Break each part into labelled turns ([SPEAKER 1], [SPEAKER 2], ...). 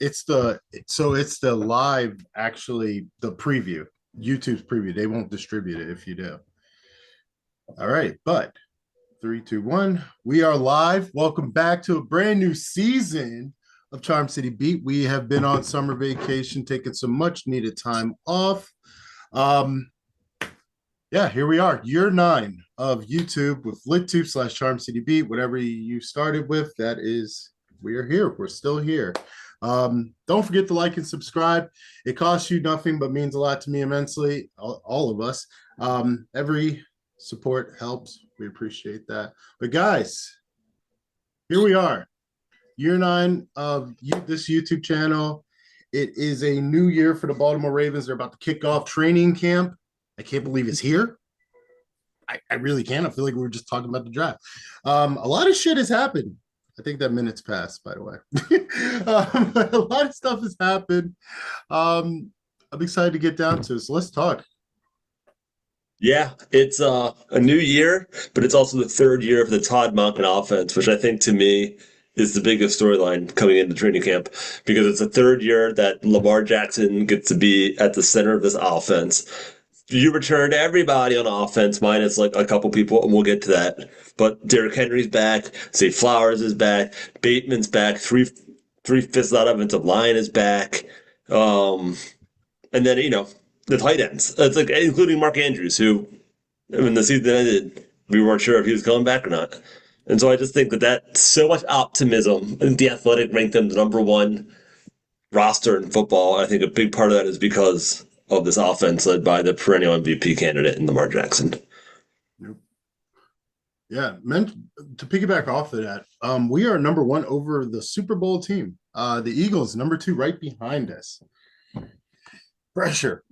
[SPEAKER 1] it's the live, actually, the preview, YouTube's preview. They won't distribute it if you do. All right, but three, two, one. We are live. Welcome back to a brand new season of Charm City Beat. We have been on summer vacation, taking some much needed time off. Um, yeah, here we are, year 9 of YouTube with LitTube / Charm City Beat. Whatever you started with, that is, we are here. We're still here. Don't forget to like and subscribe. It costs you nothing, but means a lot to me immensely. All of us. Every support helps. We appreciate that. But guys, here we are, year 9 of this YouTube channel. It is a new year for the Baltimore Ravens. They're about to kick off training camp. I can't believe it's here. I really can't. I feel like we were just talking about the draft. A lot of shit has happened. I think that minute's passed, by the way. A lot of stuff has happened. I'm excited to get down to it. So let's talk.
[SPEAKER 2] Yeah, it's a new year, but it's also the third year of the Todd Monken offense, which I think to me is the biggest storyline coming into training camp because it's the third year that Lamar Jackson gets to be at the center of this offense. You returned everybody on offense, minus like a couple people, and we'll get to that. But Derrick Henry's back, Zay Flowers is back, Bateman's back, three-fifths of that offensive line is back. And then, the tight ends. It's like including Mark Andrews, who when the season ended, we weren't sure if he was coming back or not. And so I just think that so much optimism. I think The Athletic ranked them the number one roster in football. I think a big part of that is because of this offense led by the perennial MVP candidate in Lamar Jackson.
[SPEAKER 1] Yeah, to piggyback off of that, we are number 1 over the Super Bowl team. The Eagles, number 2, right behind us. Pressure.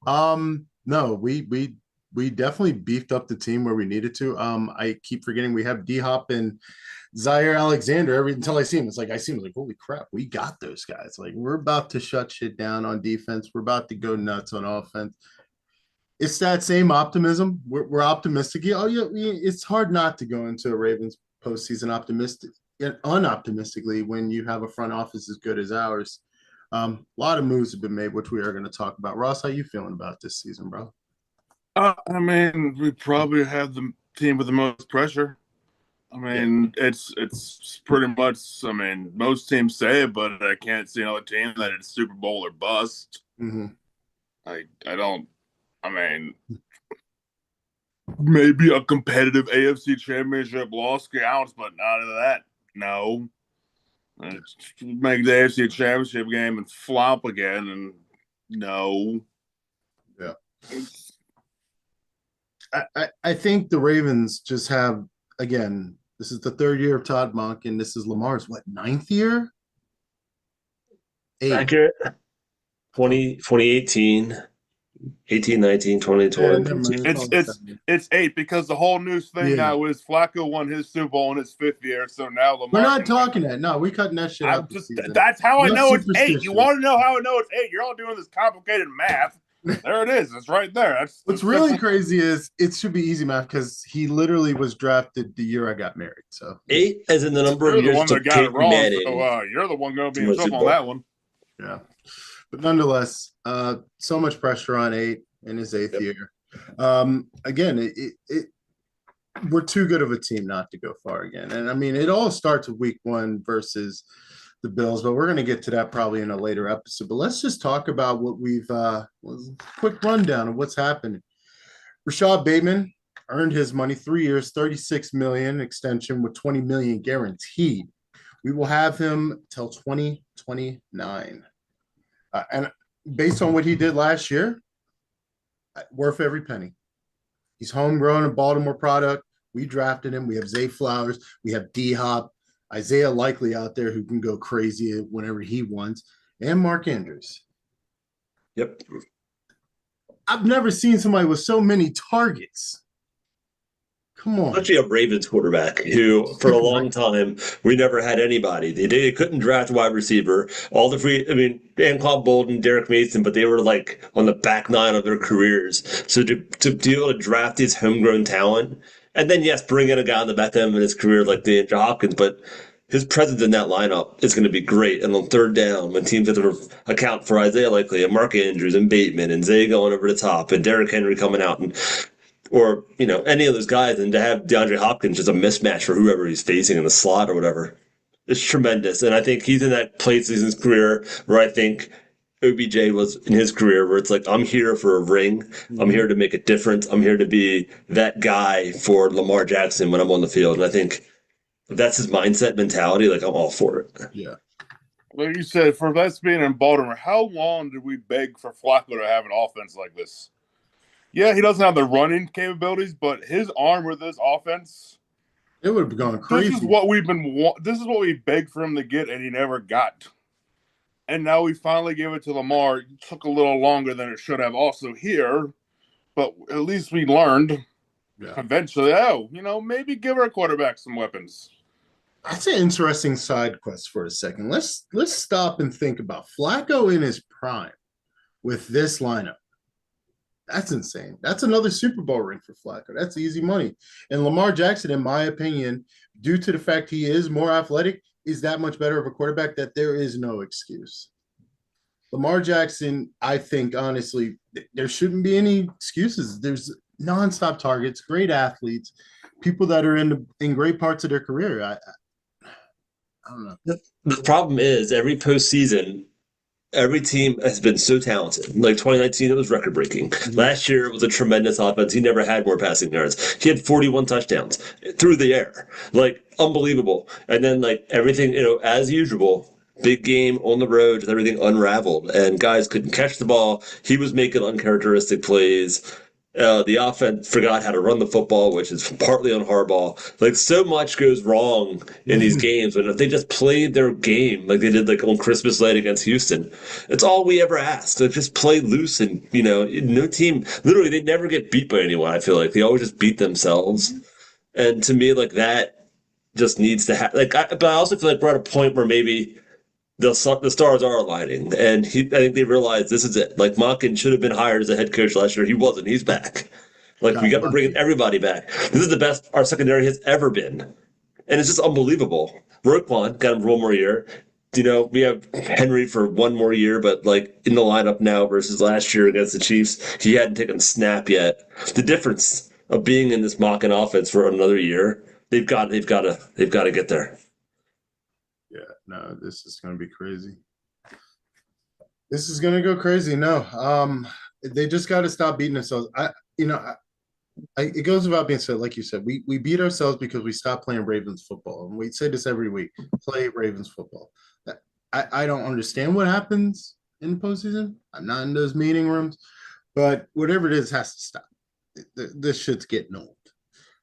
[SPEAKER 1] No, we definitely beefed up the team where we needed to. I keep forgetting we have D-Hop and Zaire Alexander. Until I see him, it's like holy crap, we got those guys. Like, we're about to shut shit down on defense. We're about to go nuts on offense. It's that same optimism. We're optimistic. Oh yeah, it's hard not to go into a Ravens postseason optimistic and unoptimistically when you have a front office as good as ours. A lot of moves have been made, which we are going to talk about. Ross, how you feeling about this season, bro?
[SPEAKER 3] We probably have the team with the most pressure. It's pretty much. Most teams say it, but I can't see another team that it's Super Bowl or bust.
[SPEAKER 1] Mm-hmm.
[SPEAKER 3] I don't. Maybe a competitive AFC Championship loss counts, but none of that. No. Make the AFC Championship game and flop again, and no.
[SPEAKER 1] Yeah. I think the Ravens just have, again, this is the third year of Todd Monken. This is Lamar's, 9th year?
[SPEAKER 2] 8. Accurate. 2018. 18, 19, 20, 20.
[SPEAKER 3] It's 8 because the whole news thing now is Flacco won his Super Bowl in his 5th year, so now Lamar.
[SPEAKER 1] We're not talking that. No, we cutting that shit out.
[SPEAKER 3] That's how I know it's 8. You want to know how I know it's 8? You're all doing this complicated math. There it is. It's right there.
[SPEAKER 1] What's really crazy is it should be easy math because he literally was drafted the year I got married. So
[SPEAKER 2] 8 as in the number of years.
[SPEAKER 3] You're the one that got it wrong. So you're the one going to be in trouble on that one.
[SPEAKER 1] Yeah. But nonetheless, so much pressure on 8 in his 8th year. Again, we're too good of a team not to go far again. And it all starts with week 1 versus the Bills, but we're going to get to that probably in a later episode. But let's just talk about what we've quick rundown of what's happened. Rashad Bateman earned his money, 3 years, $36 million extension with $20 million guaranteed. We will have him till 2029. And based on what he did last year, worth every penny. He's homegrown, a Baltimore product. We drafted him. We have Zay Flowers. We have D-Hop, Isaiah Likely out there who can go crazy whenever he wants, and Mark Andrews.
[SPEAKER 2] Yep.
[SPEAKER 1] I've never seen somebody with so many targets. Come on.
[SPEAKER 2] Especially a Ravens quarterback who, for a long time, we never had anybody. They couldn't draft a wide receiver. All the Anquan Bolden, Derek Mason, but they were like on the back nine of their careers. So to be able to draft these homegrown talent, and then, yes, bring in a guy on the back end of his career like DeAndre Hopkins, but his presence in that lineup is going to be great. And on third down, when teams have to account for Isaiah Likely and Mark Andrews and Bateman and Zay going over the top and Derrick Henry coming out and or any of those guys, and to have DeAndre Hopkins just a mismatch for whoever he's facing in the slot or whatever, it's tremendous. And I think he's in that place in his career where I think OBJ was in his career, where it's like, I'm here for a ring. I'm here to make a difference. I'm here to be that guy for Lamar Jackson when I'm on the field. And I think if that's his mindset mentality, like, I'm all for it.
[SPEAKER 1] Yeah.
[SPEAKER 3] Like you said, for us being in Baltimore, how long did we beg for Flacco to have an offense like this? Yeah, he doesn't have the running capabilities, but his arm with this offense,
[SPEAKER 1] it would have gone crazy.
[SPEAKER 3] This is what we begged for him to get, and he never got. And now we finally gave it to Lamar. It took a little longer than it should have also here, but at least we learned eventually, maybe give our quarterback some weapons.
[SPEAKER 1] That's an interesting side quest for a second. Let's stop and think about Flacco in his prime with this lineup. That's insane. That's another Super Bowl ring for Flacco. That's easy money. And Lamar Jackson, in my opinion, due to the fact he is more athletic, is that much better of a quarterback that there is no excuse. Lamar Jackson, I think, honestly, there shouldn't be any excuses. There's nonstop targets, great athletes, people that are in great parts of their career. I don't know.
[SPEAKER 2] The problem is every postseason, every team has been so talented. Like 2019, it was record breaking. Last year, it was a tremendous offense. He never had more passing yards. He had 41 touchdowns through the air. Like, unbelievable. And then, like, everything, as usual, big game on the road, everything unraveled. And guys couldn't catch the ball. He was making uncharacteristic plays. The offense forgot how to run the football, which is partly on Harbaugh. Like, so much goes wrong in these games, but if they just played their game like they did, like on Christmas night against Houston, it's all we ever ask. Like, just play loose, and no team, literally, they never get beat by anyone. I feel like they always just beat themselves, and to me, like, that just needs to happen. But I also feel like we're at a point where maybe the stars are aligning, and I think they realize this is it. Like, Monken should have been hired as a head coach last year. He wasn't. He's back. Like, we got to bring everybody back. This is the best our secondary has ever been, and it's just unbelievable. Roquan got him for one more year. We have Henry for one more year, but like in the lineup now versus last year against the Chiefs, he hadn't taken a snap yet. The difference of being in this Monken offense for another year, they've got to get there.
[SPEAKER 1] Yeah, no, this is going to be crazy. This is going to go crazy. No, they just got to stop beating themselves. It goes without being said, like you said, we beat ourselves because we stopped playing Ravens football. And we say this every week, play Ravens football. I don't understand what happens in the postseason. I'm not in those meeting rooms, but whatever it is has to stop. This shit's getting old.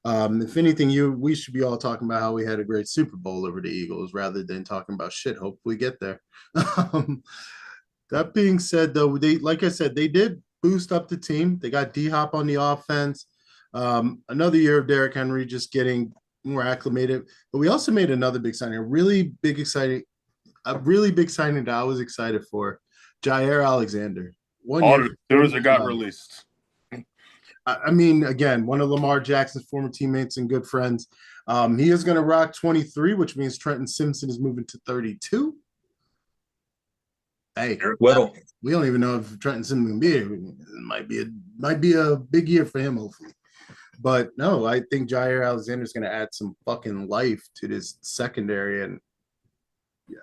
[SPEAKER 1] If anything, we should be all talking about how we had a great Super Bowl over the Eagles rather than talking about shit. Hope we get there. That being said, though, like I said, they did boost up the team. They got D-Hop on the offense. Another year of Derrick Henry just getting more acclimated. But we also made another big signing, a really big signing that I was excited for. Jair Alexander.
[SPEAKER 3] As soon as it got released.
[SPEAKER 1] I mean, again, one of Lamar Jackson's former teammates and good friends. He is going to rock 23, which means Trenton Simpson is moving to 32. Hey, we don't even know if Trenton Simpson can be here. It might be a big year for him, hopefully. But no, I think Jair Alexander is going to add some fucking life to this secondary, and yeah.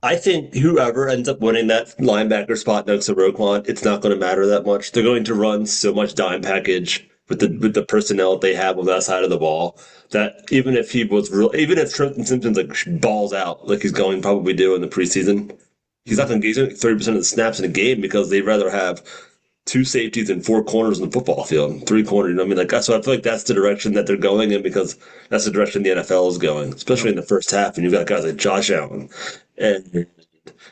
[SPEAKER 2] I think whoever ends up winning that linebacker spot next to Roquan, it's not going to matter that much. They're going to run so much dime package with the personnel that they have on that side of the ball that even if Trenton Simpson's like balls out like he's going to probably do in the preseason, he's not going to get 30% of the snaps in a game because they'd rather have two safeties and four corners in the football field, three corners. I mean, so I feel like that's the direction that they're going in because that's the direction the NFL is going, especially in the first half. And you've got guys like Josh Allen and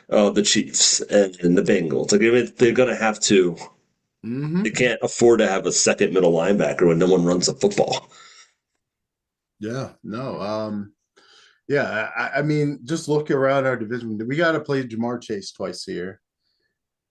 [SPEAKER 2] the Chiefs and the Bengals. Like, they're going to have to. Mm-hmm. They can't afford to have a second middle linebacker when no one runs the football.
[SPEAKER 1] Yeah, no. Yeah, I mean, just look around our division. We got to play Jamar Chase twice a year.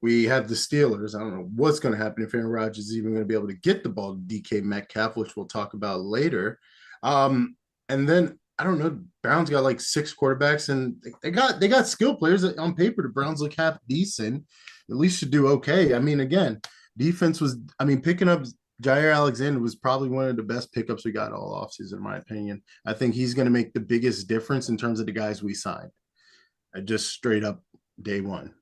[SPEAKER 1] We have the Steelers. I don't know what's going to happen if Aaron Rodgers is even going to be able to get the ball to DK Metcalf, which we'll talk about later. And then I don't know. Browns got like 6 quarterbacks, and they got skill players on paper. The Browns look half decent. At least should do okay. I mean, again, defense was. I mean, picking up Jair Alexander was probably one of the best pickups we got all offseason, in my opinion. I think he's going to make the biggest difference in terms of the guys we signed. I just straight up day one.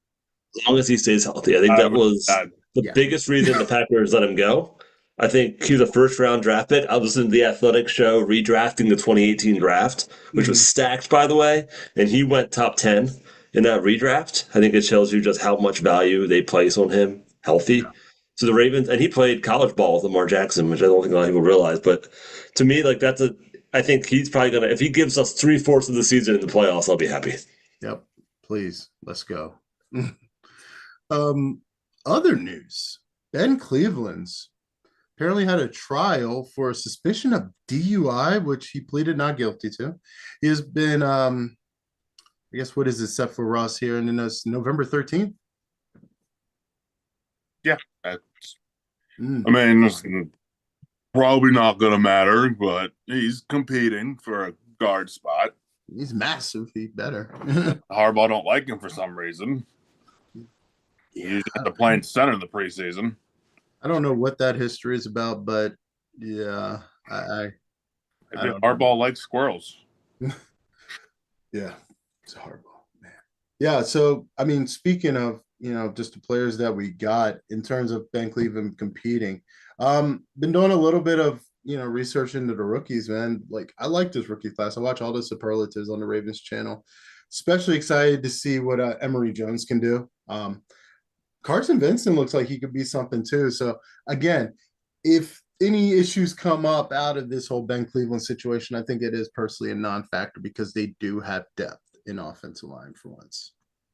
[SPEAKER 2] As long as he stays healthy. I think that was the
[SPEAKER 1] Yeah.
[SPEAKER 2] biggest reason the Packers let him go. I think he was a first round draft pick. I was listening to the Athletic show redrafting the 2018 draft, which was stacked, by the way, and he went top 10 in that redraft. I think it shows you just how much value they place on him healthy. So the Ravens, and he played college ball with Lamar Jackson, which I don't think a lot of people realize. But to me, like I think he's probably gonna, if he gives us 3/4 of the season in the playoffs, I'll be happy.
[SPEAKER 1] Yep. Please, let's go. um, Other news: Ben Cleveland's apparently had a trial for a suspicion of DUI, which he pleaded not guilty to. He has been, I guess, what is it set for Ross here? And then it's November 13th.
[SPEAKER 3] Yeah. I mean, it's probably not going to matter, but he's competing for a guard spot.
[SPEAKER 1] He's massive. He better.
[SPEAKER 3] Harbaugh don't like him for some reason. He's at the playing center in the preseason.
[SPEAKER 1] I don't know what that history is about, but yeah, I don't
[SPEAKER 3] Harbaugh likes squirrels.
[SPEAKER 1] Yeah, it's Harbaugh, man. Yeah, so I mean, speaking of just the players that we got in terms of Ben Cleveland competing, been doing a little bit of research into the rookies, man. Like I like this rookie class. I watch all the superlatives on the Ravens channel. Especially excited to see what Emory Jones can do. Carson Vincent looks like he could be something too. So again, if any issues come up out of this whole Ben Cleveland situation, I think it is personally a non-factor because they do have depth in offensive line for once.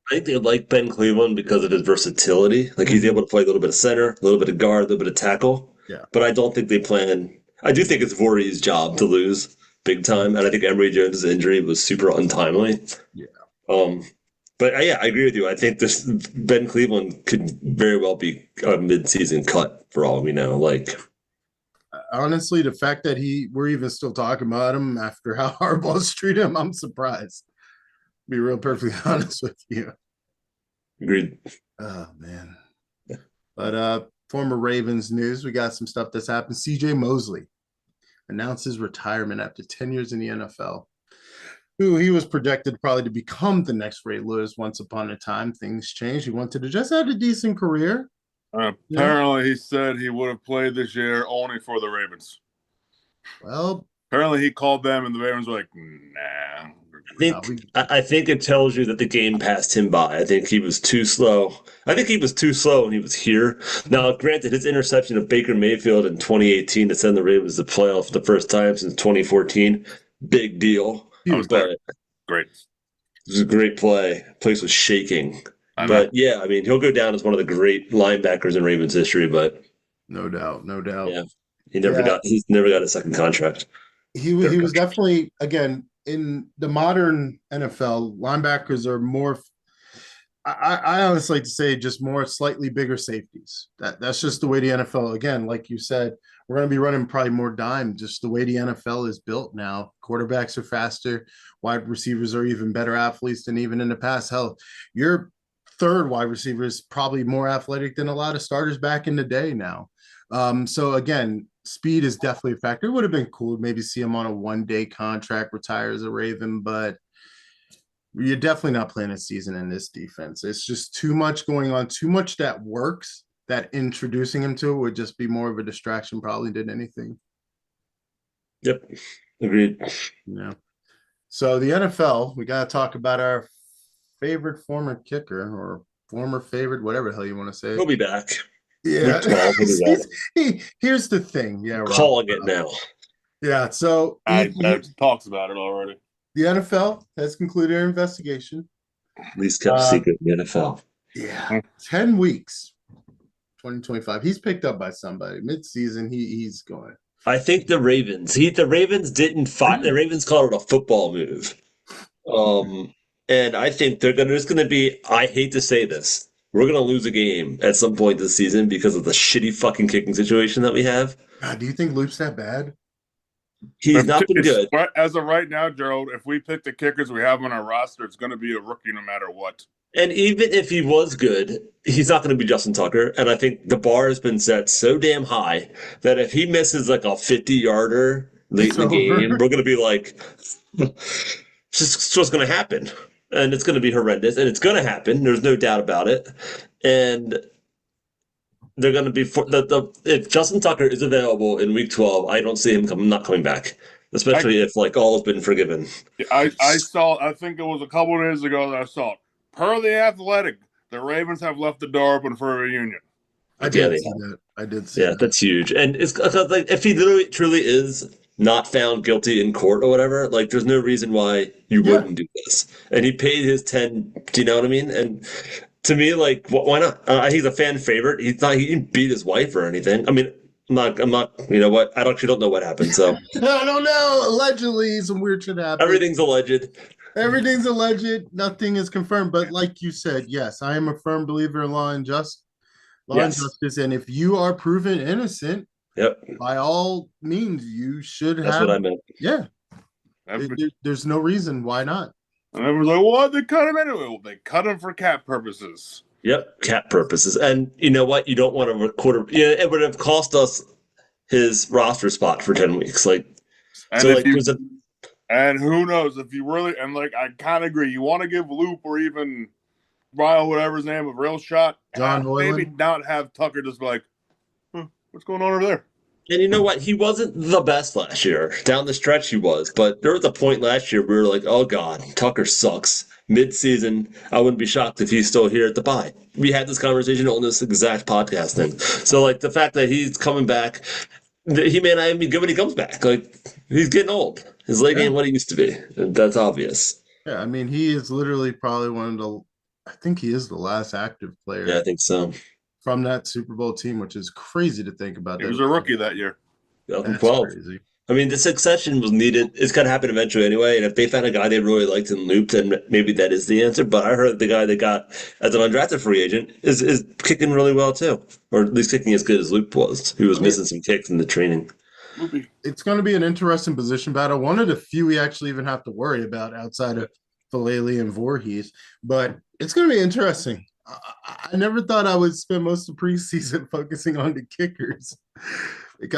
[SPEAKER 2] I think they like Ben Cleveland because of his versatility. Like he's able to play a little bit of center, a little bit of guard, a little bit of tackle.
[SPEAKER 1] Yeah.
[SPEAKER 2] But I don't think they plan. I do think it's Voorhees' job to lose big time, and I think Emory Jones' injury was super untimely.
[SPEAKER 1] Yeah.
[SPEAKER 2] But yeah, I agree with you. I think this Ben Cleveland could very well be a mid-season cut for all we know. Like
[SPEAKER 1] honestly, the fact that we're even still talking about him after how Harbaugh's treated him, I'm surprised. Be real perfectly honest with you.
[SPEAKER 2] Agreed.
[SPEAKER 1] Oh man. But former Ravens news, we got some stuff that's happened. CJ Mosley announces retirement after 10 years in the NFL. Who he was projected probably to become the next Ray Lewis once upon a time. Things changed. He wanted to just have a decent career.
[SPEAKER 3] Apparently, he said he would have played this year only for the Ravens.
[SPEAKER 1] Well,
[SPEAKER 3] apparently he called them, and the Ravens were like, "Nah."
[SPEAKER 2] I think it tells you that the game passed him by. I think he was too slow. I think he was too slow when he was here. Now, granted, his interception of Baker Mayfield in 2018 to send the Ravens to the playoff for the first time since 2014, big deal.
[SPEAKER 3] I was there. Great.
[SPEAKER 2] It was a great play. The place was shaking. But yeah, I mean, he'll go down as one of the great linebackers in Ravens history. But
[SPEAKER 1] no doubt.
[SPEAKER 2] Yeah, he's never got a second contract.
[SPEAKER 1] He was definitely, again, in the modern NFL, linebackers are more. I honestly like to say just more slightly bigger safeties. That's just the way the NFL. Again, like you said, we're going to be running probably more dime. Just the way the NFL is built now. Quarterbacks are faster. Wide receivers are even better athletes than even in the past. Hell, your third wide receiver is probably more athletic than a lot of starters back in the day now. So again, speed is definitely a factor. It would have been cool to maybe see him on a one-day contract, retire as a Raven, but you're definitely not playing a season in this defense. It's just too much going on, too much that works, that introducing him to it would just be more of a distraction probably than anything.
[SPEAKER 2] Yep. Agreed.
[SPEAKER 1] Yeah. So the NFL, we got to talk about our favorite former kicker or former favorite, whatever the hell you want to say.
[SPEAKER 2] He'll be back.
[SPEAKER 1] Yeah. Here's the thing. Yeah.
[SPEAKER 2] Calling it now.
[SPEAKER 1] Yeah. So
[SPEAKER 3] I talks about it already.
[SPEAKER 1] The NFL has concluded their investigation.
[SPEAKER 2] Least kept secret in the NFL.
[SPEAKER 1] Yeah. 10 weeks. 2025. He's picked up by somebody. Mid-season, he's going.
[SPEAKER 2] I think the Ravens. The Ravens didn't fight. The Ravens called it a football move. And I think there's going to be, I hate to say this, we're going to lose a game at some point this season because of the shitty fucking kicking situation that we have.
[SPEAKER 1] God, do you think Loop's that bad?
[SPEAKER 2] He's not been good.
[SPEAKER 3] As of right now, Gerald, if we pick the kickers we have on our roster, it's going to be a rookie no matter what.
[SPEAKER 2] And even if he was good, he's not going to be Justin Tucker. And I think the bar has been set so damn high that if he misses like a 50-yarder late in the game, we're going to be like, it's just going to happen. And it's going to be horrendous. And it's going to happen. There's no doubt about it. And they're going to be if Justin Tucker is available in week 12, I don't see him not coming back, especially if like all has been forgiven.
[SPEAKER 3] I think it was a couple of days ago that I saw it. Per the Athletic, the Ravens have left the door open for a reunion.
[SPEAKER 1] I did see that. I did see that.
[SPEAKER 2] That's huge. And it's like if he literally truly is not found guilty in court or whatever, like there's no reason why you wouldn't do this. And he paid his 10. Do you know what I mean? And to me, like, why not? He's a fan favorite. He didn't beat his wife or anything. I mean, I'm not. You know what? I actually don't know what happened. So
[SPEAKER 1] I don't know. Allegedly, some weird shit happened.
[SPEAKER 2] Everything's alleged.
[SPEAKER 1] Everything's alleged. Nothing is confirmed. But like you said, yes, I am a firm believer in law and justice. And if you are proven innocent, by all means, you should have.
[SPEAKER 2] That's what I meant.
[SPEAKER 1] Yeah. There's no reason why not.
[SPEAKER 3] And everyone's like, well, they cut him anyway. Well, they cut him for cap purposes.
[SPEAKER 2] Yep, cap purposes. And you know what? You don't want to record. Yeah, it would have cost us his roster spot for 10 weeks.
[SPEAKER 3] And who knows if you really, and like, I kind of agree. You want to give Loop or even Ryle, whatever his name, a real shot.
[SPEAKER 1] John Hoyland.
[SPEAKER 3] Maybe not have Tucker just be like, what's going on over there?
[SPEAKER 2] And you know what? He wasn't the best last year. Down the stretch, he was. But there was a point last year where we were like, oh, God, Tucker sucks. Mid-season, I wouldn't be shocked if he's still here at the bye. We had this conversation on this exact podcast thing. So, like, the fact that he's coming back, he may not even be good when he comes back. Like, he's getting old. His leg ain't what he used to be. That's obvious.
[SPEAKER 1] Yeah, I mean, he is literally probably one of the – I think he is the last active player.
[SPEAKER 2] Yeah, I think so.
[SPEAKER 1] From that Super Bowl team, which is crazy to think about.
[SPEAKER 3] He was a rookie that year.
[SPEAKER 2] 2012. Crazy. I mean, the succession was needed. It's going to happen eventually anyway. And if they found a guy they really liked in Loop, then maybe that is the answer. But I heard the guy they got as an undrafted free agent is kicking really well too, or at least kicking as good as Loop was. He was missing some kicks in the training.
[SPEAKER 1] It's going to be an interesting position battle. One of the few we actually even have to worry about outside of Falele and Voorhees. But it's going to be interesting. I never thought I would spend most of preseason focusing on the kickers.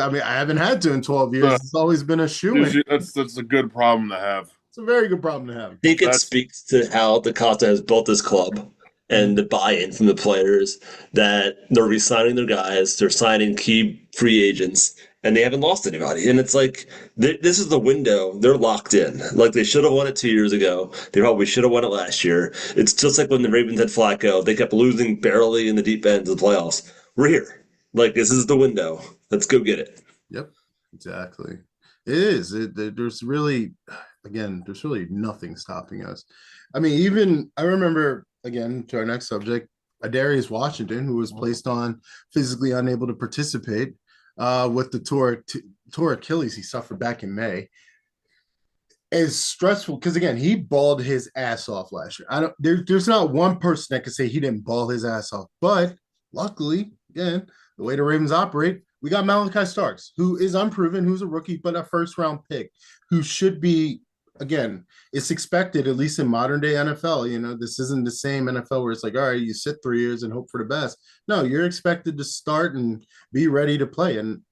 [SPEAKER 1] I mean, I haven't had to in 12 years. It's always been a shoe-in.
[SPEAKER 3] That's a good problem to have.
[SPEAKER 1] It's a very good problem to have.
[SPEAKER 2] I think it speaks to how DaCosta has built this club and the buy-in from the players that they're re-signing their guys, they're signing key free agents, and they haven't lost anybody. And it's like, this is the window. They're locked in. Like, they should have won it 2 years ago. They probably should have won it last year. It's just like when the Ravens had Flacco. They kept losing barely in the deep end of the playoffs. We're here. Like, this is the window. Let's go get it.
[SPEAKER 1] Yep, exactly. It is. There's really nothing stopping us. I mean, I remember, again, to our next subject, Adarius Washington, who was placed on physically unable to participate with the torn Achilles he suffered back in May. Is stressful because, again, he balled his ass off last year. There's not one person that could say he didn't ball his ass off. But luckily, again, the way the Ravens operate, we got Malachi Starks, who is unproven, who's a rookie, but a first-round pick, who should be, again, it's expected, at least in modern-day NFL. You know, this isn't the same NFL where it's like, all right, you sit 3 years and hope for the best. No, you're expected to start and be ready to play. And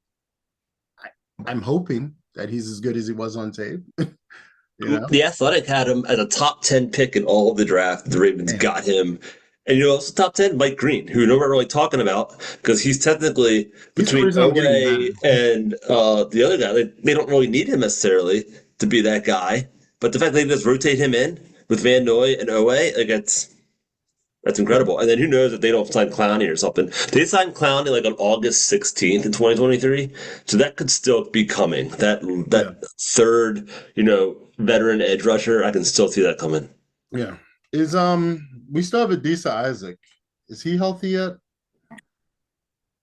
[SPEAKER 1] I'm hoping that he's as good as he was on tape. You know?
[SPEAKER 2] The Athletic had him as a top 10 pick in all of the draft. The Ravens got him. And, you know, also top 10, Mike Green, who no one really talking about because he's technically between Owe and the other guy. They don't really need him necessarily to be that guy. But the fact that they just rotate him in with Van Noy and Owe, like that's incredible. And then who knows if they don't sign Clowney or something. They signed Clowney like on August 16th in 2023. So that could still be coming. That third, you know, veteran edge rusher, I can still see that coming.
[SPEAKER 1] Yeah. We still have Adisa Isaac. Is he healthy yet?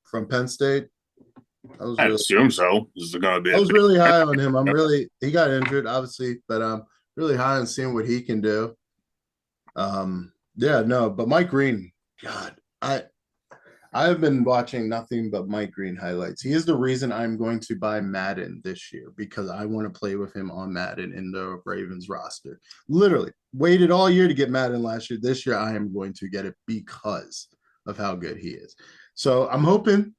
[SPEAKER 1] From Penn State?
[SPEAKER 3] I assume so. This is gonna be.
[SPEAKER 1] I was really high on him. He got injured, obviously, but I'm really high on seeing what he can do. But Mike Green, God, I've been watching nothing but Mike Green highlights. He is the reason I'm going to buy Madden this year because I want to play with him on Madden in the Ravens roster. Literally, waited all year to get Madden last year. This year, I am going to get it because of how good he is. So I'm hoping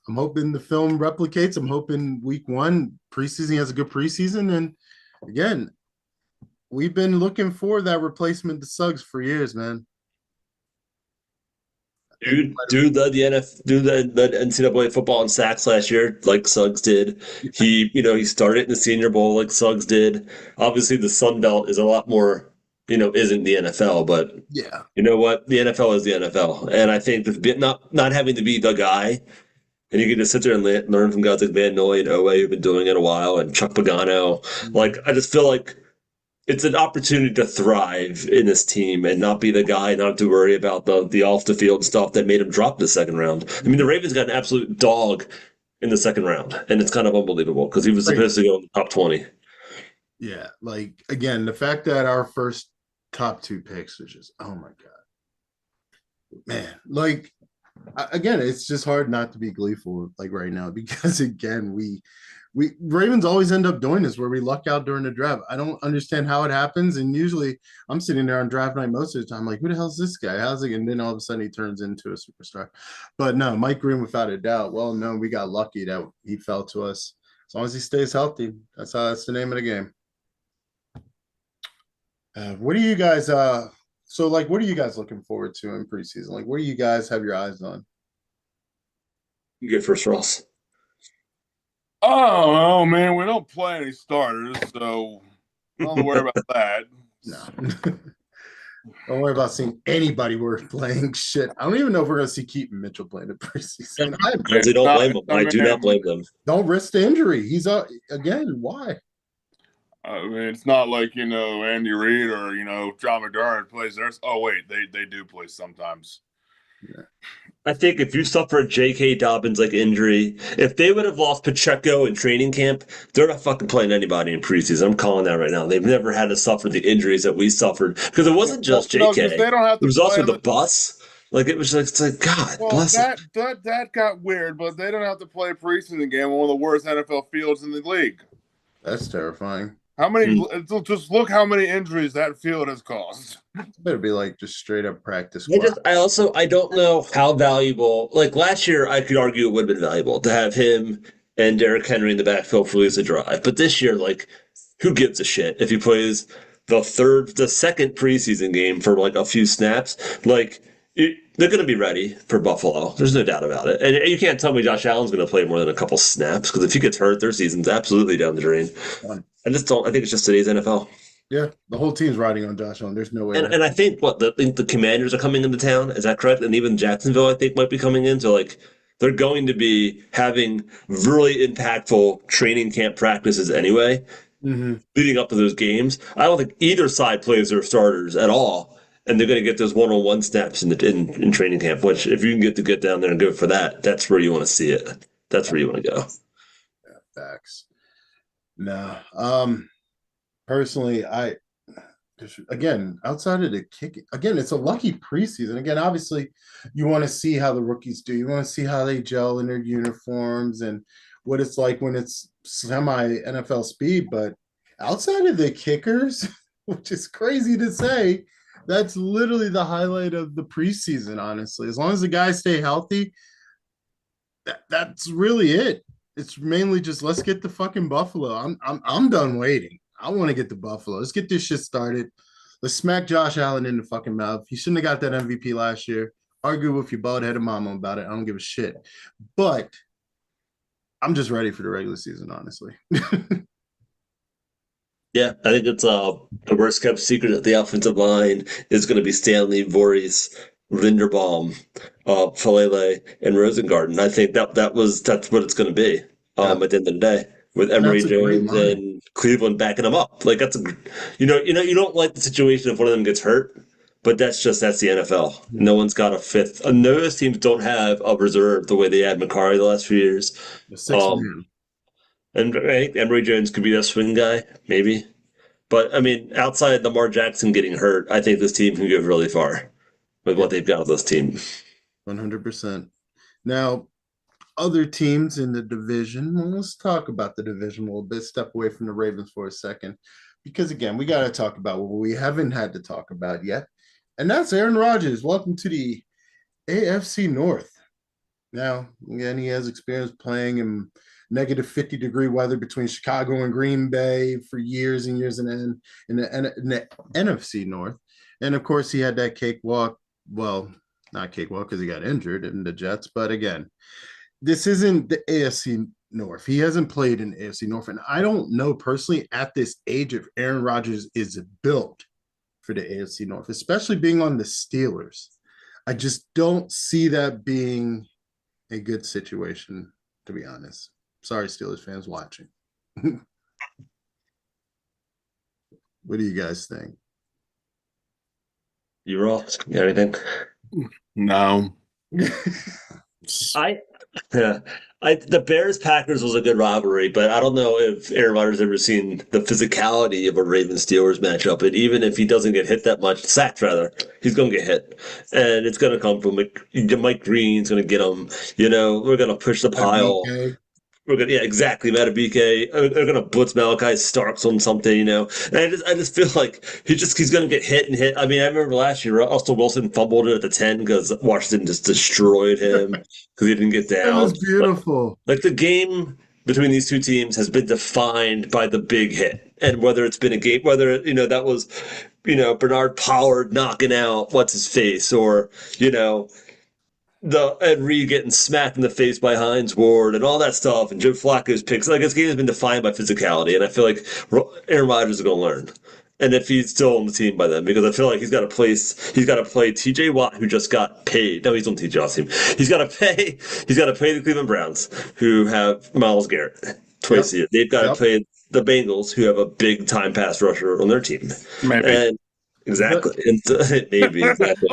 [SPEAKER 1] the film replicates. I'm hoping week one preseason has a good preseason. And again, we've been looking for that replacement to Suggs for years, man. I think
[SPEAKER 2] The NCAA football in sacks last year, like Suggs did. He started in the Senior Bowl like Suggs did. Obviously, the Sun Belt is a lot more, isn't the NFL, but
[SPEAKER 1] yeah.
[SPEAKER 2] you know what? The NFL is the NFL, and I think that not having to be the guy, and you can just sit there and learn from guys like Van Noy and Owe who've been doing it a while, and Chuck Pagano. Like, I just feel like it's an opportunity to thrive in this team and not be the guy, not have to worry about the off the field stuff that made him drop the second round. I mean, the Ravens got an absolute dog in the second round, and it's kind of unbelievable because he was supposed to go in the top 20.
[SPEAKER 1] Yeah, like again, the fact that our first top two picks was just, oh my god, man! Like again, it's just hard not to be gleeful like right now because again, we Ravens always end up doing this where we luck out during the draft. I don't understand how it happens, and usually I'm sitting there on draft night most of the time, like, who the hell's this guy? How's it? And then all of a sudden he turns into a superstar. But no, Mike Green, without a doubt. Well, no, we got lucky that he fell to us. As long as he stays healthy, that's the name of the game. What do you guys so like what are you guys looking forward to in preseason? Like what do you guys have your eyes on?
[SPEAKER 2] You get first, Ross.
[SPEAKER 3] Oh, no, man, we don't play any starters, so don't worry about that.
[SPEAKER 1] No. Don't worry about seeing anybody worth playing. Shit. I don't even know if we're gonna see Keaton Mitchell playing the preseason.
[SPEAKER 2] I don't blame them. I do not blame them.
[SPEAKER 1] Don't risk the injury. He's again, why?
[SPEAKER 3] I mean, it's not like, Andy Reid or, John McDermott plays theirs. Oh, wait, they do play sometimes.
[SPEAKER 1] Yeah.
[SPEAKER 2] I think if you suffer a J.K. Dobbins like injury, if they would have lost Pacheco in training camp, they're not fucking playing anybody in preseason. I'm calling that right now. They've never had to suffer the injuries that we suffered because it wasn't just J.K.
[SPEAKER 3] They don't have to
[SPEAKER 2] it was also the bus. Like it was like it's like God bless
[SPEAKER 3] that got weird, but they don't have to play a preseason game on one of the worst NFL fields in the league.
[SPEAKER 1] That's terrifying.
[SPEAKER 3] How many? Just look how many injuries that field has caused.
[SPEAKER 1] It better be like just straight up practice.
[SPEAKER 2] I don't know how valuable. Like last year, I could argue it would have been valuable to have him and Derrick Henry in the backfield for Lisa Drive. But this year, like, who gives a shit if he plays the second preseason game for like a few snaps? Like, they're going to be ready for Buffalo. There's no doubt about it. And you can't tell me Josh Allen's going to play more than a couple snaps because if he gets hurt, their season's absolutely down the drain. I just don't. I think it's just today's NFL.
[SPEAKER 1] Yeah, the whole team's riding on Josh Allen. There's no way.
[SPEAKER 2] And I think the Commanders are coming into town. Is that correct? And even Jacksonville, I think, might be coming in. So like, they're going to be having really impactful training camp practices anyway, leading up to those games. I don't think either side plays their starters at all, and they're going to get those one-on-one snaps in training camp. Which, if you can get down there and go for that, that's where you want to see it. That's where you want to go.
[SPEAKER 1] Yeah, facts. No. Personally, again, outside of the kick, again, it's a lucky preseason. Again, obviously, you want to see how the rookies do. You want to see how they gel in their uniforms and what it's like when it's semi NFL speed. But outside of the kickers, which is crazy to say, that's literally the highlight of the preseason, honestly. As long as the guys stay healthy, that's really it. It's mainly just let's get the fucking Buffalo. I'm done waiting. I want to get the Buffalo. Let's get this shit started. Let's smack Josh Allen in the fucking mouth. He shouldn't have got that MVP last year. Argue with your bald-headed mama about it. I don't give a shit. But I'm just ready for the regular season, honestly.
[SPEAKER 2] Yeah, I think it's the worst kept secret of the offensive line is going to be Stanley, Voorhees, Linderbaum, Falele, and Rosengarten. I think that's what it's going to be at the end of the day with Emory Jones and Cleveland backing them up. Like you don't like the situation if one of them gets hurt, but that's the NFL. No one's got a fifth. Those teams don't have a reserve the way they had McCarry the last few years. And right, Emory Jones could be that swing guy, maybe. But I mean, outside Lamar Jackson getting hurt, I think this team can go really far with what they've got with this team.
[SPEAKER 1] 100%. Now, other teams in the division. Well, let's talk about the division a little bit. Step away from the Ravens for a second, because again, we got to talk about what we haven't had to talk about yet, and that's Aaron Rodgers. Welcome to the AFC North. Now, again, he has experience playing in negative 50-degree weather between Chicago and Green Bay for years and years, and then in the NFC North, and of course, he had that cakewalk. Well, not cakewalk because he got injured in the Jets, but again, this isn't the AFC North. He hasn't played in AFC North. And I don't know personally at this age if Aaron Rodgers is built for the AFC North, especially being on the Steelers. I just don't see that being a good situation, to be honest. Sorry, Steelers fans watching. What do you guys think?
[SPEAKER 2] You roll. You got anything?
[SPEAKER 3] No.
[SPEAKER 2] I yeah. The Bears Packers was a good rivalry, but I don't know if Aaron Rodgers ever seen the physicality of a Ravens Steelers matchup. And even if he doesn't get hit that much, sacked rather, he's going to get hit, and it's going to come from Mike Green's going to get him. We're going to push the pile. Yeah, exactly. Matabike. They're gonna blitz Malachi Starks on something, And I just feel like he's gonna get hit and hit. I mean, I remember last year Russell Wilson fumbled it at the 10 because Washington just destroyed him because he didn't get down.
[SPEAKER 1] That was beautiful.
[SPEAKER 2] Like the game between these two teams has been defined by the big hit, and whether it's been a game, whether that was, Bernard Pollard knocking out what's his face, or the Ed Reed getting smacked in the face by Hines Ward and all that stuff, and Joe Flacco's picks. Like, this game has been defined by physicality, and I feel like Aaron Rodgers is going to learn. And if he's still on the team by then, because I feel like he's got to play T.J. Watt, who just got paid. No, he's on T.J. Watt's team. He's got to pay the Cleveland Browns, who have Myles Garrett twice a year. They've got to play the Bengals, who have a big time pass rusher on their team.
[SPEAKER 3] Maybe.
[SPEAKER 2] And exactly. And maybe exactly.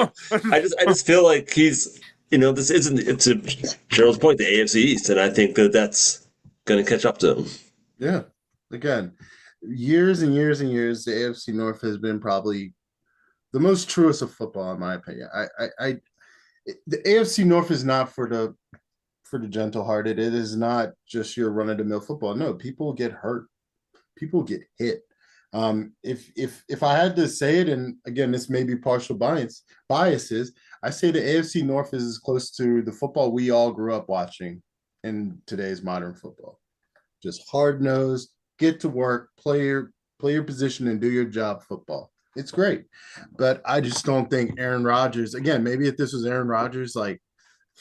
[SPEAKER 2] I just feel like he's. This isn't, to Gerald's point, the AFC East, and I think that's going to catch up to him.
[SPEAKER 1] Yeah. Again, years and years and years, the AFC North has been probably the most truest of football, in my opinion. The AFC North is not for the gentle-hearted. It is not just your run-of-the-mill football. No, people get hurt. People get hit. If I had to say it, and again, this may be partial biases, I say the AFC North is as close to the football we all grew up watching in today's modern football. Just hard-nosed, get to work, play your position, and do your job football. It's great. But I just don't think Aaron Rodgers, again, maybe if this was Aaron Rodgers like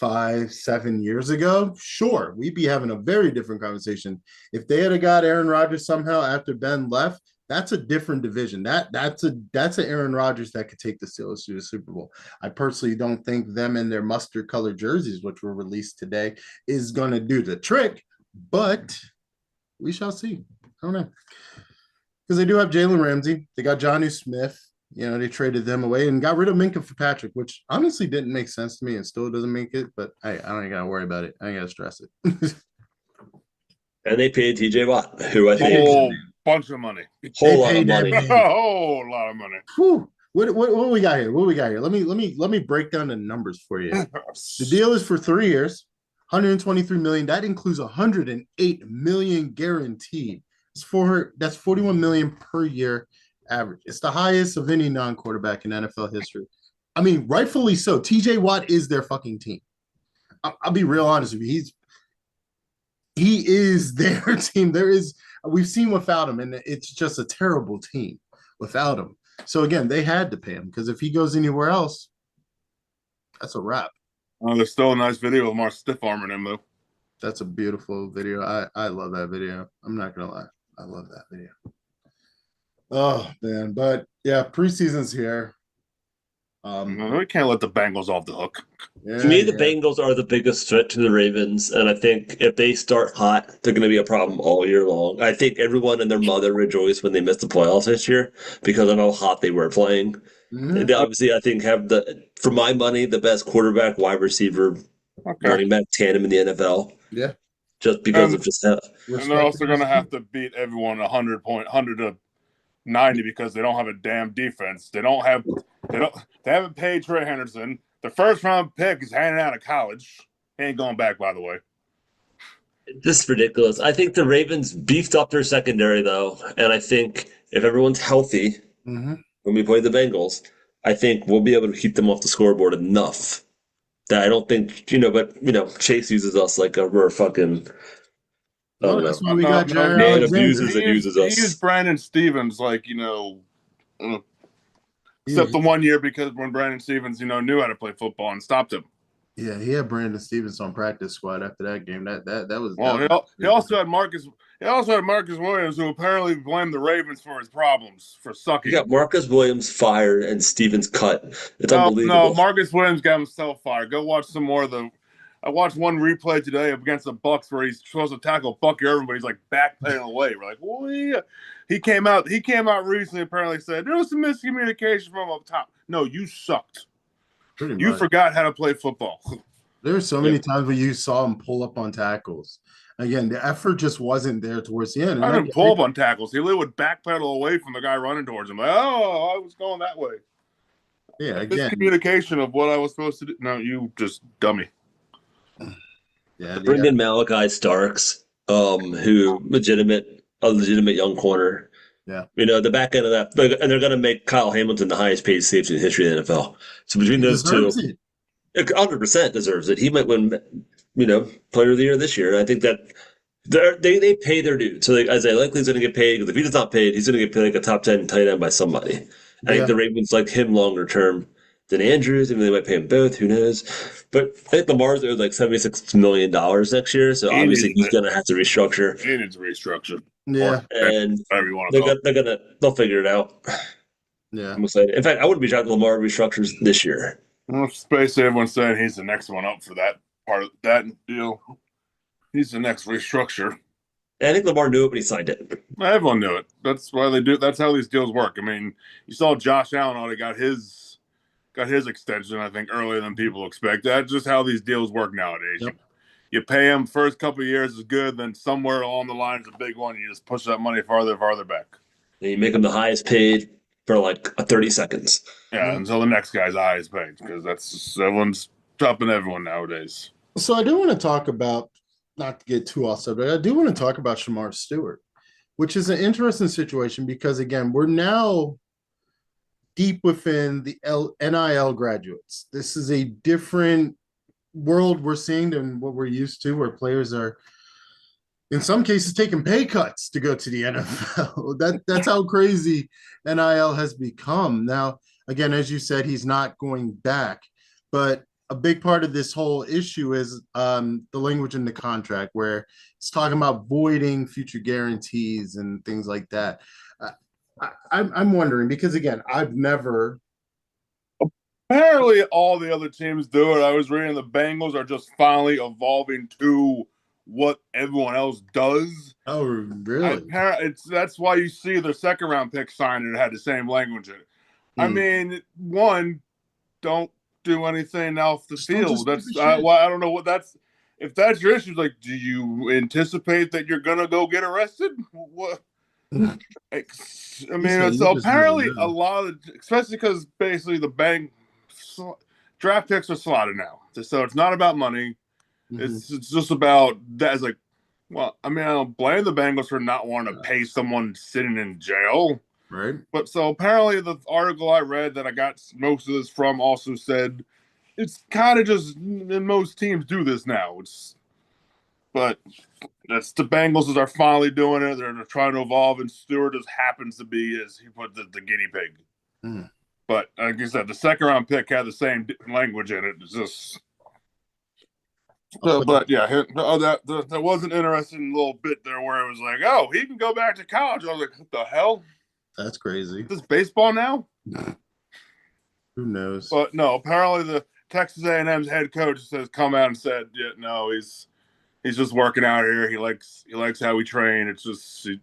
[SPEAKER 1] 5-7 years ago, sure, we'd be having a very different conversation. If they had got Aaron Rodgers somehow after Ben left, that's a different division. That's an Aaron Rodgers that could take the Steelers to the Super Bowl. I personally don't think them and their mustard-colored jerseys, which were released today, is going to do the trick, but we shall see. I don't know. Because they do have Jalen Ramsey. They got Jonnu Smith. They traded them away and got rid of Minka Fitzpatrick, which honestly didn't make sense to me and still doesn't make it, but I don't got to worry about it. I ain't got to stress it.
[SPEAKER 2] And they paid T.J. Watt, who I think
[SPEAKER 3] bunch of money.
[SPEAKER 2] Whole lot of money.
[SPEAKER 3] A whole lot of money.
[SPEAKER 1] Whew. What we got here? What we got here? Let me break down the numbers for you. The deal is for 3 years, $123 million. That includes $108 million guaranteed. That's $41 million per year average. It's the highest of any non-quarterback in NFL history. I mean, rightfully so. TJ Watt is their fucking team. I'll be real honest with you. He is their team. We've seen without him, and it's just a terrible team without him. So again, they had to pay him because if he goes anywhere else, that's a wrap.
[SPEAKER 3] There's still a nice video of Mark stiff arming him though.
[SPEAKER 1] That's a beautiful video. I love that video. I'm not gonna lie. I love that video. Oh man, but yeah, preseason's here.
[SPEAKER 3] We can't let the Bengals off the hook.
[SPEAKER 2] Yeah, to me, the Bengals are the biggest threat to the Ravens, and I think if they start hot, they're going to be a problem all year long. I think everyone and their mother rejoiced when they missed the playoffs this year because of how hot they were playing. Mm-hmm. They obviously, I think, have for my money, the best quarterback, wide receiver, running back tandem in the NFL.
[SPEAKER 1] Yeah,
[SPEAKER 2] just because of just that.
[SPEAKER 3] And they're also going to have to beat everyone 100 to 90 because they don't have a damn defense. They haven't paid Trey Henderson. The first round pick is hanging out of college. He ain't going back, by the way.
[SPEAKER 2] This is ridiculous. I think the Ravens beefed up their secondary though, and I think if everyone's healthy
[SPEAKER 1] Mm-hmm.
[SPEAKER 2] when we play the Bengals, I think we'll be able to keep them off the scoreboard enough that I don't think but Chase uses us like we're fucking I
[SPEAKER 1] Well,
[SPEAKER 2] don't know.
[SPEAKER 1] that's why we got Jared
[SPEAKER 2] Man
[SPEAKER 1] Alexander.
[SPEAKER 2] abuses and uses
[SPEAKER 3] He
[SPEAKER 2] us.
[SPEAKER 3] used Brandon Stevens except the 1 year because when Brandon Stevens, knew how to play football and stopped him.
[SPEAKER 1] Yeah, he had Brandon Stevens on practice squad after that game. That was.
[SPEAKER 3] Well,
[SPEAKER 1] that was
[SPEAKER 3] he also had Marcus. He also had Marcus Williams, who apparently blamed the Ravens for his problems for sucking.
[SPEAKER 2] You got Marcus Williams fired and Stevens cut. It's
[SPEAKER 3] No,
[SPEAKER 2] unbelievable.
[SPEAKER 3] Marcus Williams got himself fired. Go watch some more of the. I watched one replay today against the Bucks where he's supposed to tackle Buck Irvin, but he's like backpedaling away. We're like, well, yeah. He came out recently. Apparently said there was some miscommunication from up top. No, you sucked.
[SPEAKER 1] Pretty
[SPEAKER 3] You
[SPEAKER 1] much.
[SPEAKER 3] forgot how to play football.
[SPEAKER 1] There were so many times where you saw him pull up on tackles. Again, the effort just wasn't there towards the end. And
[SPEAKER 3] I didn't pull up on tackles. He literally would backpedal away from the guy running towards him. Like, oh, I was going that way.
[SPEAKER 1] Yeah, again.
[SPEAKER 3] Miscommunication of what I was supposed to do. No, you just dummy.
[SPEAKER 1] Yeah,
[SPEAKER 2] Bring in Malachi Starks, who a legitimate young corner.
[SPEAKER 1] Yeah.
[SPEAKER 2] The back end of that, and they're going to make Kyle Hamilton the highest paid safety in the history of the NFL. So between those two, 100% deserves it. He might win, Player of the Year this year. And I think that they pay their due. So Isaiah Likely is going to get paid because if he does not paid, he's going to get paid like a top 10 tight end by somebody. I think the Ravens like him longer term than Andrews. Even they might pay him both. Who knows? But I think Lamar's owed like $76 million next year. So obviously he's going to have to restructure.
[SPEAKER 3] He needs to restructure.
[SPEAKER 1] Yeah.
[SPEAKER 2] And
[SPEAKER 3] they'll
[SPEAKER 2] figure it out.
[SPEAKER 3] Yeah.
[SPEAKER 2] I'm excited. In fact, I wouldn't be shocked if Lamar restructures this year.
[SPEAKER 3] Well, basically, everyone's saying he's the next one up for that part of that deal. He's the next restructure.
[SPEAKER 2] And I think Lamar knew it when he signed it.
[SPEAKER 3] Everyone knew it. That's why they do. That's how these deals work. I mean, you saw Josh Allen already got his extension. I think earlier than people expect. That's just how these deals work nowadays.
[SPEAKER 1] Yep.
[SPEAKER 3] You pay him first couple of years is good. Then somewhere along the line is a big one. You just push that money farther back.
[SPEAKER 2] And you make him the highest paid for like 30 seconds.
[SPEAKER 3] Yeah, until the next guy's highest paid because that's just, everyone's topping everyone nowadays.
[SPEAKER 1] So I do want to talk about, not to get too off subject, I do want to talk about Shamar Stewart, which is an interesting situation because, again, we're now deep within the NIL graduates. This is a different world we're seeing than what we're used to, where players are, in some cases, taking pay cuts to go to the NFL. That's how crazy NIL has become. Now, again, as you said, he's not going back, but a big part of this whole issue is the language in the contract where it's talking about voiding future guarantees and things like that. I'm wondering because, again, I've never.
[SPEAKER 3] Apparently, all the other teams do it. I was reading the Bengals are just finally evolving to what everyone else does.
[SPEAKER 1] Oh, really?
[SPEAKER 3] That's why you see their second round pick signed and it had the same language in it. I mean, one, don't do anything off the field. That's I don't know what that's. If that's your issue, like, do you anticipate that you're gonna go get arrested? What? I mean, so apparently a lot of, especially because basically the draft picks are slotted now, so it's not about money. It's just about that. It's like, well, I mean, I don't blame the Bengals for not wanting to pay someone sitting in jail.
[SPEAKER 1] Right.
[SPEAKER 3] But so apparently the article I read that I got most of this from also said it's kind of just, and most teams do this now. But that's the Bengals are finally doing it. They're trying to evolve, and Stewart just happens to be, as he put, the guinea pig. But like I said, the second round pick had the same language in it. It's just. But yeah, that was an interesting little bit there where it was like, oh, he can go back to college. I was like, what the hell?
[SPEAKER 1] That's crazy.
[SPEAKER 3] Is this baseball now?
[SPEAKER 1] Who knows?
[SPEAKER 3] But no, apparently the Texas A&M's head coach has come out and said, yeah, no, he's just working out here. He likes how we train. It's just he's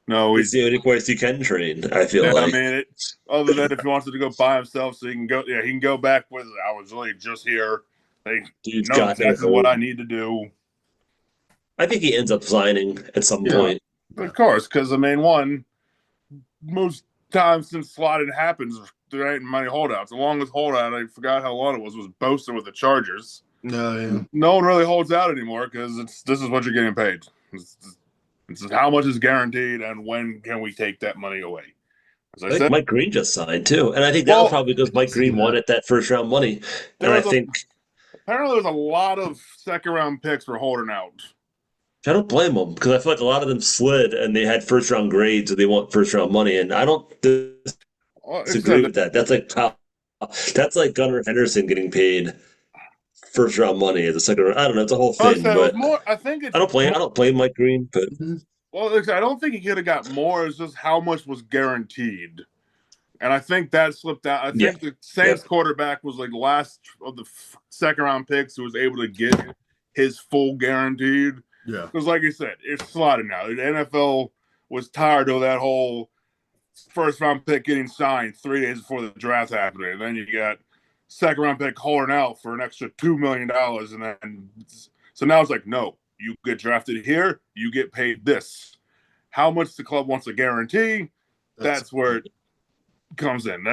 [SPEAKER 2] the only place he can train. I feel like.
[SPEAKER 3] I mean, other than if he wants to go by himself, so he can go. Yeah, he can go back with. I was really just here.
[SPEAKER 2] Dude's
[SPEAKER 3] know exactly what I need to do.
[SPEAKER 2] I think he ends up signing at some point.
[SPEAKER 3] Of course, because I mean, most time since slotting happens, there ain't many holdouts. The longest holdout, I forgot how long it was Bosa with the Chargers.
[SPEAKER 1] No, yeah.
[SPEAKER 3] No one really holds out anymore because this is what you're getting paid. This is how much is guaranteed, and when can we take that money away? As I
[SPEAKER 2] I think
[SPEAKER 3] said,
[SPEAKER 2] Mike Green just signed too, and I think that was probably because Mike Green wanted that first round money, and I think
[SPEAKER 3] apparently there's a lot of second round picks for holding out.
[SPEAKER 2] I don't blame them because I feel like a lot of them slid and they had first round grades and they want first round money, and I don't disagree with that. That's like Gunnar Henderson getting paid first round money as a second round. I don't know, it's a whole thing, but
[SPEAKER 3] I think
[SPEAKER 2] I don't blame Mike Green, but
[SPEAKER 3] well, I don't think he could have got more. It's just how much was guaranteed. And I think that slipped out. I think the Saints quarterback was like last of the second round picks who was able to get his full guaranteed.
[SPEAKER 1] Yeah.
[SPEAKER 3] Because like you said, it's slotted now. The NFL was tired of that whole first round pick getting signed 3 days before the draft happening. And then you got second round pick holding out for an extra $2 million. And then so now it's like, no, you get drafted here, you get paid this. How much the club wants to guarantee, that's where it comes in.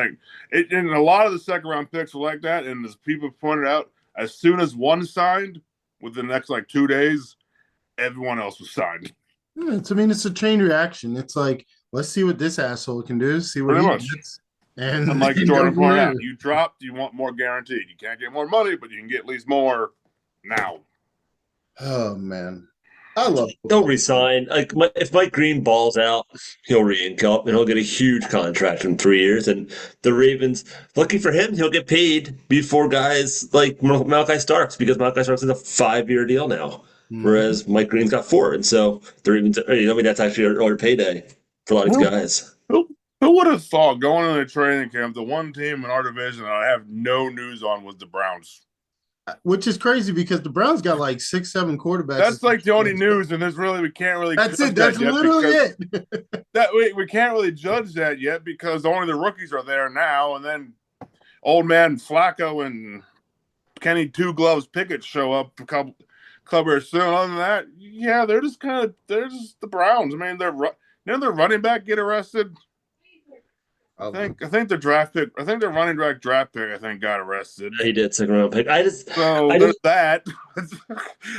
[SPEAKER 3] And a lot of the second round picks were like that. And as people pointed out, as soon as one signed, within the next like 2 days, everyone else was signed.
[SPEAKER 1] Yeah, it's a chain reaction. It's like, let's see what this asshole can do, see what he gets.
[SPEAKER 3] And like Jordan pointed out, you dropped, you want more guaranteed. You can't get more money, but you can get at least more now.
[SPEAKER 1] Oh man. I love
[SPEAKER 2] he'll resign. Like if Mike Green balls out, he'll re-ink up and he'll get a huge contract in 3 years. And the Ravens, lucky for him, he'll get paid before guys like Malachi Starks because Malachi Starks is a 5-year deal now, whereas Mike Green's got 4. And so the Ravens, that's actually an early payday for a lot of these guys.
[SPEAKER 3] Who would have thought going into the training camp, the one team in our division that I have no news on was the Browns.
[SPEAKER 1] Which is crazy because the Browns got like 6-7 quarterbacks.
[SPEAKER 3] That's like the only news, and we can't really.
[SPEAKER 1] That's it. That's literally it.
[SPEAKER 3] We can't really judge that yet because only the rookies are there now, and then old man Flacco and Kenny Two Gloves Pickett show up a couple years soon. Other than that, yeah, they're just the Browns. I mean, their running back get arrested. I think the draft pick. I think their running back draft pick. I think got arrested.
[SPEAKER 2] He did second round pick. There's
[SPEAKER 3] that.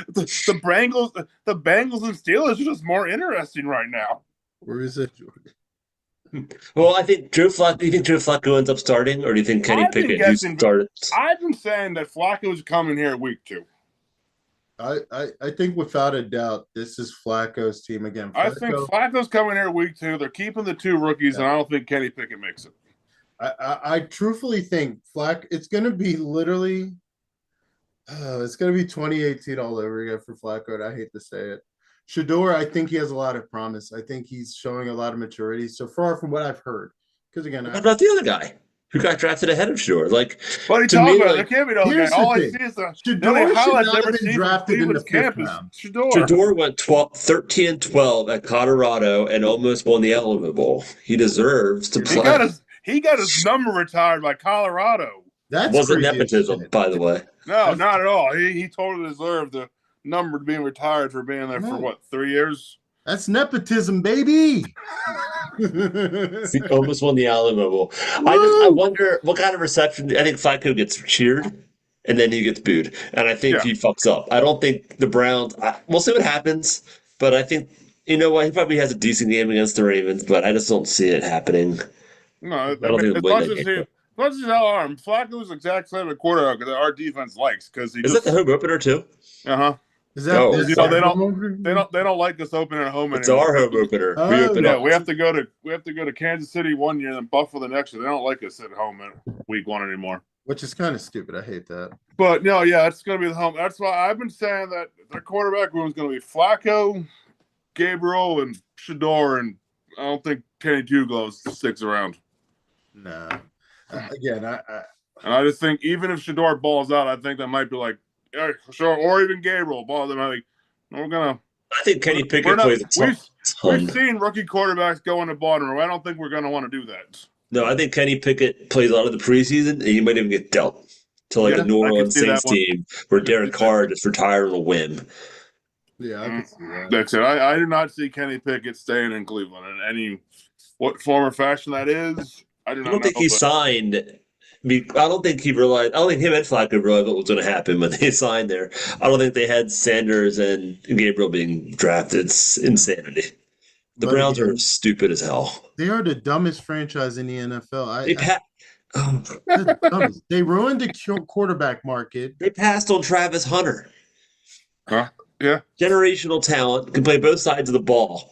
[SPEAKER 3] the Bengals and Steelers are just more interesting right now.
[SPEAKER 1] Where is it, Jordan?
[SPEAKER 2] Well, I think do you think Drew Flacco ends up starting, or do you think Kenny Pickett started?
[SPEAKER 3] I've been saying that Flacco's coming here week 2.
[SPEAKER 1] I think without a doubt, this is Flacco's team again.
[SPEAKER 3] I think Flacco's coming here week 2. They're keeping the 2 rookies, and I don't think Kenny Pickett makes it.
[SPEAKER 1] I truthfully think it's going to be literally, it's going to be 2018 all over again for Flacco, and I hate to say it. Shador, I think he has a lot of promise. I think he's showing a lot of maturity so far from what I've heard. Because again,
[SPEAKER 2] what about the other guy who got drafted ahead of Shador? Like,
[SPEAKER 3] what are you talking about? There can't be no guy. All I see is
[SPEAKER 1] Shador should not have been drafted in the 5th round.
[SPEAKER 2] Shador went 13-12 at Colorado and almost won the Alamo Bowl. He deserves to play.
[SPEAKER 3] He got his number retired by Colorado.
[SPEAKER 1] That
[SPEAKER 2] wasn't nepotism, by the way.
[SPEAKER 3] No, not at all. He totally deserved the number to being retired for being there for what, 3 years?
[SPEAKER 1] That's nepotism, baby.
[SPEAKER 2] He almost won the Alamo Bowl. I wonder what kind of reception. I think Flacco gets cheered and then he gets booed, and I think he fucks up. I don't think the Browns. We'll see what happens, but I think he probably has a decent game against the Ravens, but I just don't see it happening.
[SPEAKER 3] No, I mean, as much as Flacco's the exact same a quarterback that our defense likes because
[SPEAKER 2] is that the home opener too?
[SPEAKER 3] Is that they don't like us opening at home anymore.
[SPEAKER 2] It's our home opener.
[SPEAKER 3] We have to go to Kansas City one year, then Buffalo the next year. They don't like us at home in week 1 anymore.
[SPEAKER 1] Which is kind of stupid. I hate that.
[SPEAKER 3] But no, it's going to be the home. That's why I've been saying that their quarterback room is going to be Flacco, Gabriel, and Shador, and I don't think Kenny Two Gloves sticks around.
[SPEAKER 1] No. Again,
[SPEAKER 3] I just think even if Shador balls out, I think that might be like, sure, or even Gabriel balls out. Like, we're gonna.
[SPEAKER 2] I think Kenny Pickett plays a ton.
[SPEAKER 3] We've seen rookie quarterbacks go in the bottom row. I don't think we're going to want to do that.
[SPEAKER 2] No, I think Kenny Pickett plays a lot of the preseason, and he might even get dealt to like a New Orleans Saints team where Derek Carr just retired on a whim.
[SPEAKER 1] Yeah, I can see that.
[SPEAKER 3] That's it. I do not see Kenny Pickett staying in Cleveland in any what form or fashion that is, I do
[SPEAKER 2] I
[SPEAKER 3] not
[SPEAKER 2] don't
[SPEAKER 3] know.
[SPEAKER 2] think he
[SPEAKER 3] But
[SPEAKER 2] signed. I don't think he realized. I don't think him and Flacco realized what was going to happen when they signed there. I don't think they had Sanders and Gabriel being drafted. It's insanity. The
[SPEAKER 1] But
[SPEAKER 2] Browns are
[SPEAKER 1] again,
[SPEAKER 2] stupid as hell.
[SPEAKER 1] they are the dumbest franchise in the NFL.
[SPEAKER 2] They pa- oh,
[SPEAKER 1] The dumbest. They ruined the quarterback market.
[SPEAKER 2] they passed on Travis Hunter.
[SPEAKER 3] Yeah,
[SPEAKER 2] Generational talent, can play both sides of the ball.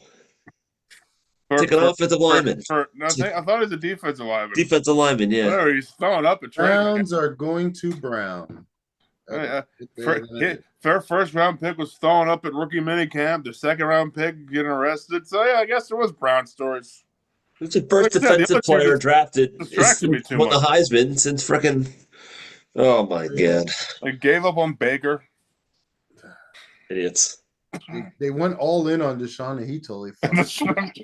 [SPEAKER 2] Take an offensive lineman.
[SPEAKER 3] no, I thought he was a defensive lineman.
[SPEAKER 2] Defensive lineman, yeah.
[SPEAKER 3] Whatever, he's throwing up at training camp.
[SPEAKER 1] Browns are going to Brown.
[SPEAKER 3] Their first round pick was throwing up at rookie minicamp. Their second round pick getting arrested. So yeah, I guess there was Brown stories.
[SPEAKER 2] It's the first defensive player drafted.
[SPEAKER 3] Distracted me too
[SPEAKER 2] won the
[SPEAKER 3] much.
[SPEAKER 2] Heisman since frickin'. Oh my god,
[SPEAKER 3] They gave up on Baker.
[SPEAKER 2] idiots!
[SPEAKER 1] They went all in on Deshaun, and he totally fucked.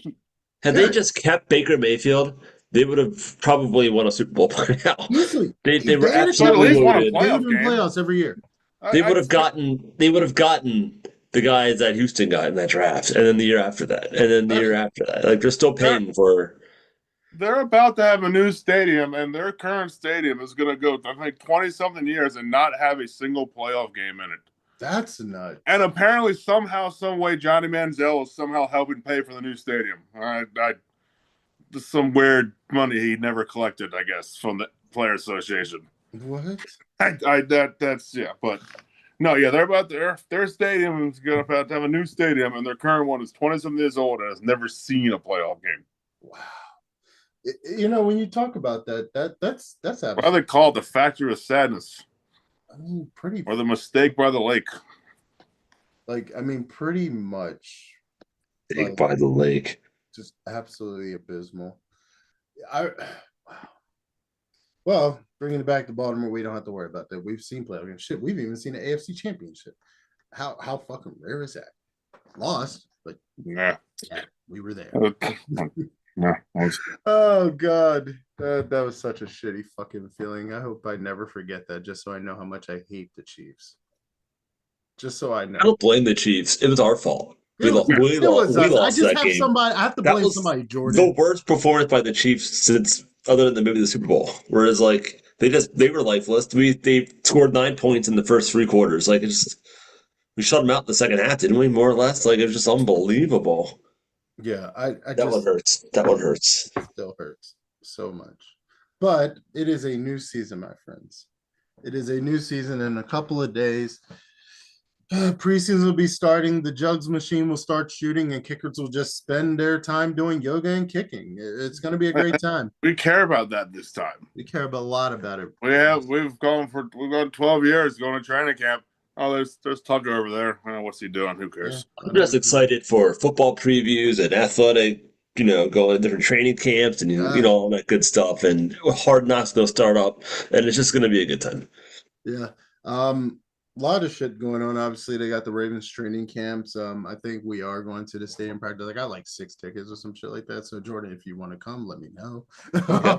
[SPEAKER 2] Had they just kept Baker Mayfield, they would have probably won a Super Bowl by now.
[SPEAKER 1] Easily.
[SPEAKER 2] They were
[SPEAKER 1] had
[SPEAKER 2] absolutely
[SPEAKER 3] at least won a
[SPEAKER 2] loaded.
[SPEAKER 1] They would have
[SPEAKER 3] playoff
[SPEAKER 1] been
[SPEAKER 3] game.
[SPEAKER 1] playoffs every year.
[SPEAKER 2] They would have gotten the guys that Houston got in that draft, and then the year after that, and then the year after that. Like they're still paying for.
[SPEAKER 3] They're about to have a new stadium, and their current stadium is going to go, I think, 20-something years and not have a single playoff game in it.
[SPEAKER 1] That's nuts.
[SPEAKER 3] And apparently, somehow, some way, Johnny Manziel is somehow helping pay for the new stadium. Just some weird money he never collected, I guess, from the Player Association.
[SPEAKER 1] What?
[SPEAKER 3] That's yeah, but no, yeah, they're about their stadium is going to have a new stadium, and their current one is 20-something years old and has never seen a playoff game.
[SPEAKER 1] Wow. You know, when you talk about that's
[SPEAKER 3] What do they call it? The factory of sadness.
[SPEAKER 1] I mean, pretty
[SPEAKER 3] Or the mistake by the lake.
[SPEAKER 1] Pretty much.
[SPEAKER 2] Take by the lake.
[SPEAKER 1] Just absolutely abysmal. Wow. Well, bringing it back to Baltimore, we don't have to worry about that. We've seen playoff games. Shit, we've even seen an AFC championship. How fucking rare is that? Lost, but
[SPEAKER 3] yeah,
[SPEAKER 1] we were there.
[SPEAKER 3] No.
[SPEAKER 1] Oh God, that was such a shitty fucking feeling. I hope I never forget that. Just so I know how much I hate the Chiefs. Just so I know.
[SPEAKER 2] I don't blame the Chiefs. It was our fault. We lost that game.
[SPEAKER 1] I have to blame somebody, Jordan.
[SPEAKER 2] The worst performance by the Chiefs since, other than maybe the Super Bowl. Whereas, like, they were lifeless. They scored 9 points in the first 3 quarters. Like, we shut them out in the second half, didn't we? More or less. Like, it was just unbelievable.
[SPEAKER 1] Yeah,
[SPEAKER 2] one hurts. That one hurts.
[SPEAKER 1] Still hurts so much. But it is a new season, my friends. It is a new season in a couple of days. Preseason will be starting. The jugs machine will start shooting, and kickers will just spend their time doing yoga and kicking. It's going to be a great time.
[SPEAKER 3] We care about that this time.
[SPEAKER 1] We care a lot about it.
[SPEAKER 3] We've gone 12 years going to training camp. Oh, there's Tucker over there. Oh, what's he doing? Who cares?
[SPEAKER 2] Yeah. I'm just excited for football previews and athletic, going to different training camps and all that good stuff. And Hard Knocks going to start up, and it's just going to be a good time.
[SPEAKER 1] Yeah. A lot of shit going on. Obviously, they got the Ravens training camps. I think we are going to the stadium practice. I got like 6 tickets or some shit like that. So, Jordan, if you want to come, let me know. Okay.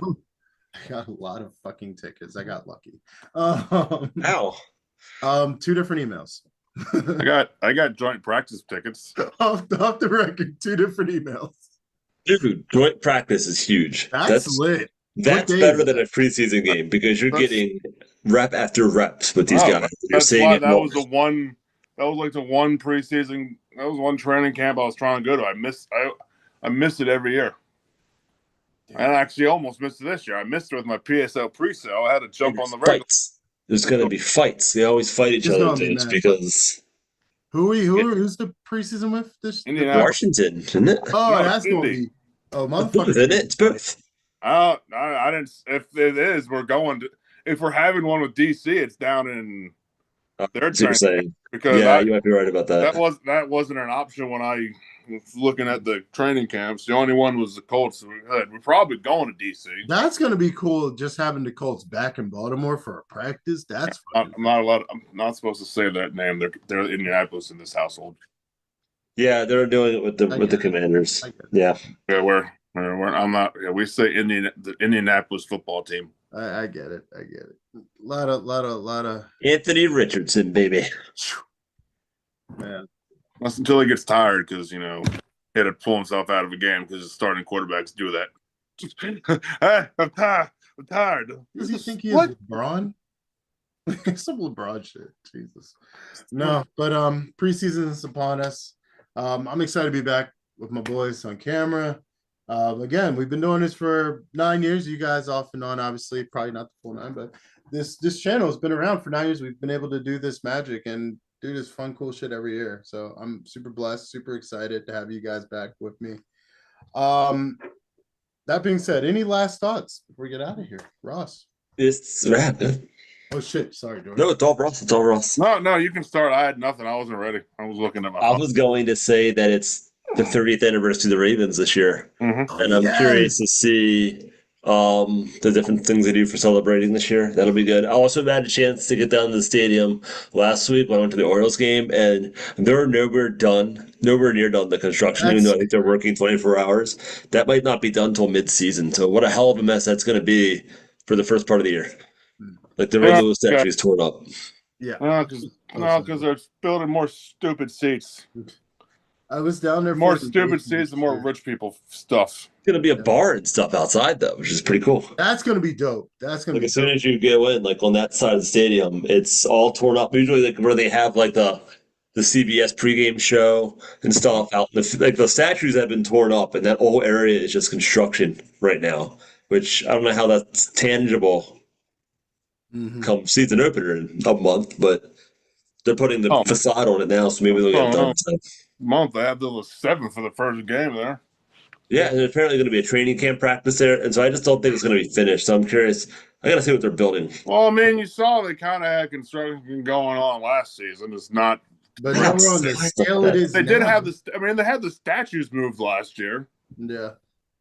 [SPEAKER 1] I got a lot of fucking tickets. I got lucky.
[SPEAKER 2] How?
[SPEAKER 1] 2 different emails.
[SPEAKER 3] I got joint practice tickets.
[SPEAKER 1] off the record, 2 different emails.
[SPEAKER 2] Dude, joint practice is huge.
[SPEAKER 1] That's lit.
[SPEAKER 2] That's better than a preseason game because you're getting rep after reps with these guys. You're seeing it more.
[SPEAKER 3] That was like the one preseason. That was one training camp I was trying to go to. I missed it every year. Damn. I actually almost missed it this year. I missed it with my PSL pre-sale. I had to jump on the regular.
[SPEAKER 2] There's going to be fights. They always fight each other because.
[SPEAKER 1] Who's the preseason with this?
[SPEAKER 2] Washington, isn't it?
[SPEAKER 1] Oh, that's going to be. Oh, motherfucker!
[SPEAKER 2] Isn't it? It's both.
[SPEAKER 3] I didn't. If it is, we're going to. If we're having one with DC, it's down in their training. Because
[SPEAKER 2] you might be right about that.
[SPEAKER 3] That wasn't an option when I was looking at the training camps. The only one was the Colts. We're probably going to DC.
[SPEAKER 1] That's going to be cool. Just having the Colts back in Baltimore for a practice. That's.
[SPEAKER 3] I'm not supposed to say that name. They're Indianapolis in this household.
[SPEAKER 2] Yeah, they're doing it with the Commanders. Yeah.
[SPEAKER 3] I'm not. Yeah, we say the Indianapolis football team.
[SPEAKER 1] I get it. A lot of
[SPEAKER 2] Anthony Richardson, baby.
[SPEAKER 1] Man,
[SPEAKER 3] that's until he gets tired, because He had to pull himself out of a game because the starting quarterbacks do that. Hey, I'm tired. I'm tired.
[SPEAKER 1] Does he think he is
[SPEAKER 3] What?
[SPEAKER 1] LeBron? Some LeBron shit. Jesus. No, but preseason is upon us. I'm excited to be back with my boys on camera. Again, we've been doing this for 9 years. You guys off and on, obviously, probably not the full 9, but this channel has been around for 9 years. We've been able to do this magic and do this fun, cool shit every year. So I'm super blessed, super excited to have you guys back with me. That being said, any last thoughts before we get out of here, Ross?
[SPEAKER 2] It's rad.
[SPEAKER 1] Oh shit! Sorry, George.
[SPEAKER 2] No, it's all Ross. It's all Ross.
[SPEAKER 3] No, you can start. I had nothing. I wasn't ready. I was looking at my
[SPEAKER 2] I
[SPEAKER 3] phone.
[SPEAKER 2] was going to say that it's the 30th anniversary of the Ravens this year,
[SPEAKER 3] Mm-hmm.
[SPEAKER 2] and I'm curious to see the different things they do for celebrating this year. That'll be good. I also had a chance to get down to the stadium last week when I went to the Orioles game, and they're nowhere near done the construction, even though I think they're working 24 hours. That might not be done until mid-season. So what a hell of a mess that's going to be for the first part of the year. Like the Ray Lewis statue is torn up.
[SPEAKER 1] Yeah.
[SPEAKER 3] Because they're building more stupid seats.
[SPEAKER 1] I was down there.
[SPEAKER 3] More stupid seats and more rich people stuff.
[SPEAKER 2] It's gonna be a bar and stuff outside though, which is pretty cool.
[SPEAKER 1] That's gonna be dope. That's gonna
[SPEAKER 2] Like
[SPEAKER 1] be
[SPEAKER 2] as soon as you go in, like on that side of the stadium, it's all torn up. Usually, like where they have like the CBS pregame show and stuff out. Like the statues have been torn up, and that whole area is just construction right now. Which I don't know how that's tangible come season opener in a month, but they're putting the facade on it now, so maybe they'll get it done.
[SPEAKER 3] Month they have the 7th for the first game there.
[SPEAKER 2] Yeah, and there's apparently going to be a training camp practice there, and so I just don't think it's going to be finished. So I'm curious. I got to see what they're building.
[SPEAKER 3] Well, I mean, you saw they kind of had construction going on last season. It's not.
[SPEAKER 1] But now we're on the scale it is.
[SPEAKER 3] They did have the. I mean, they had the statues moved last year.
[SPEAKER 1] Yeah,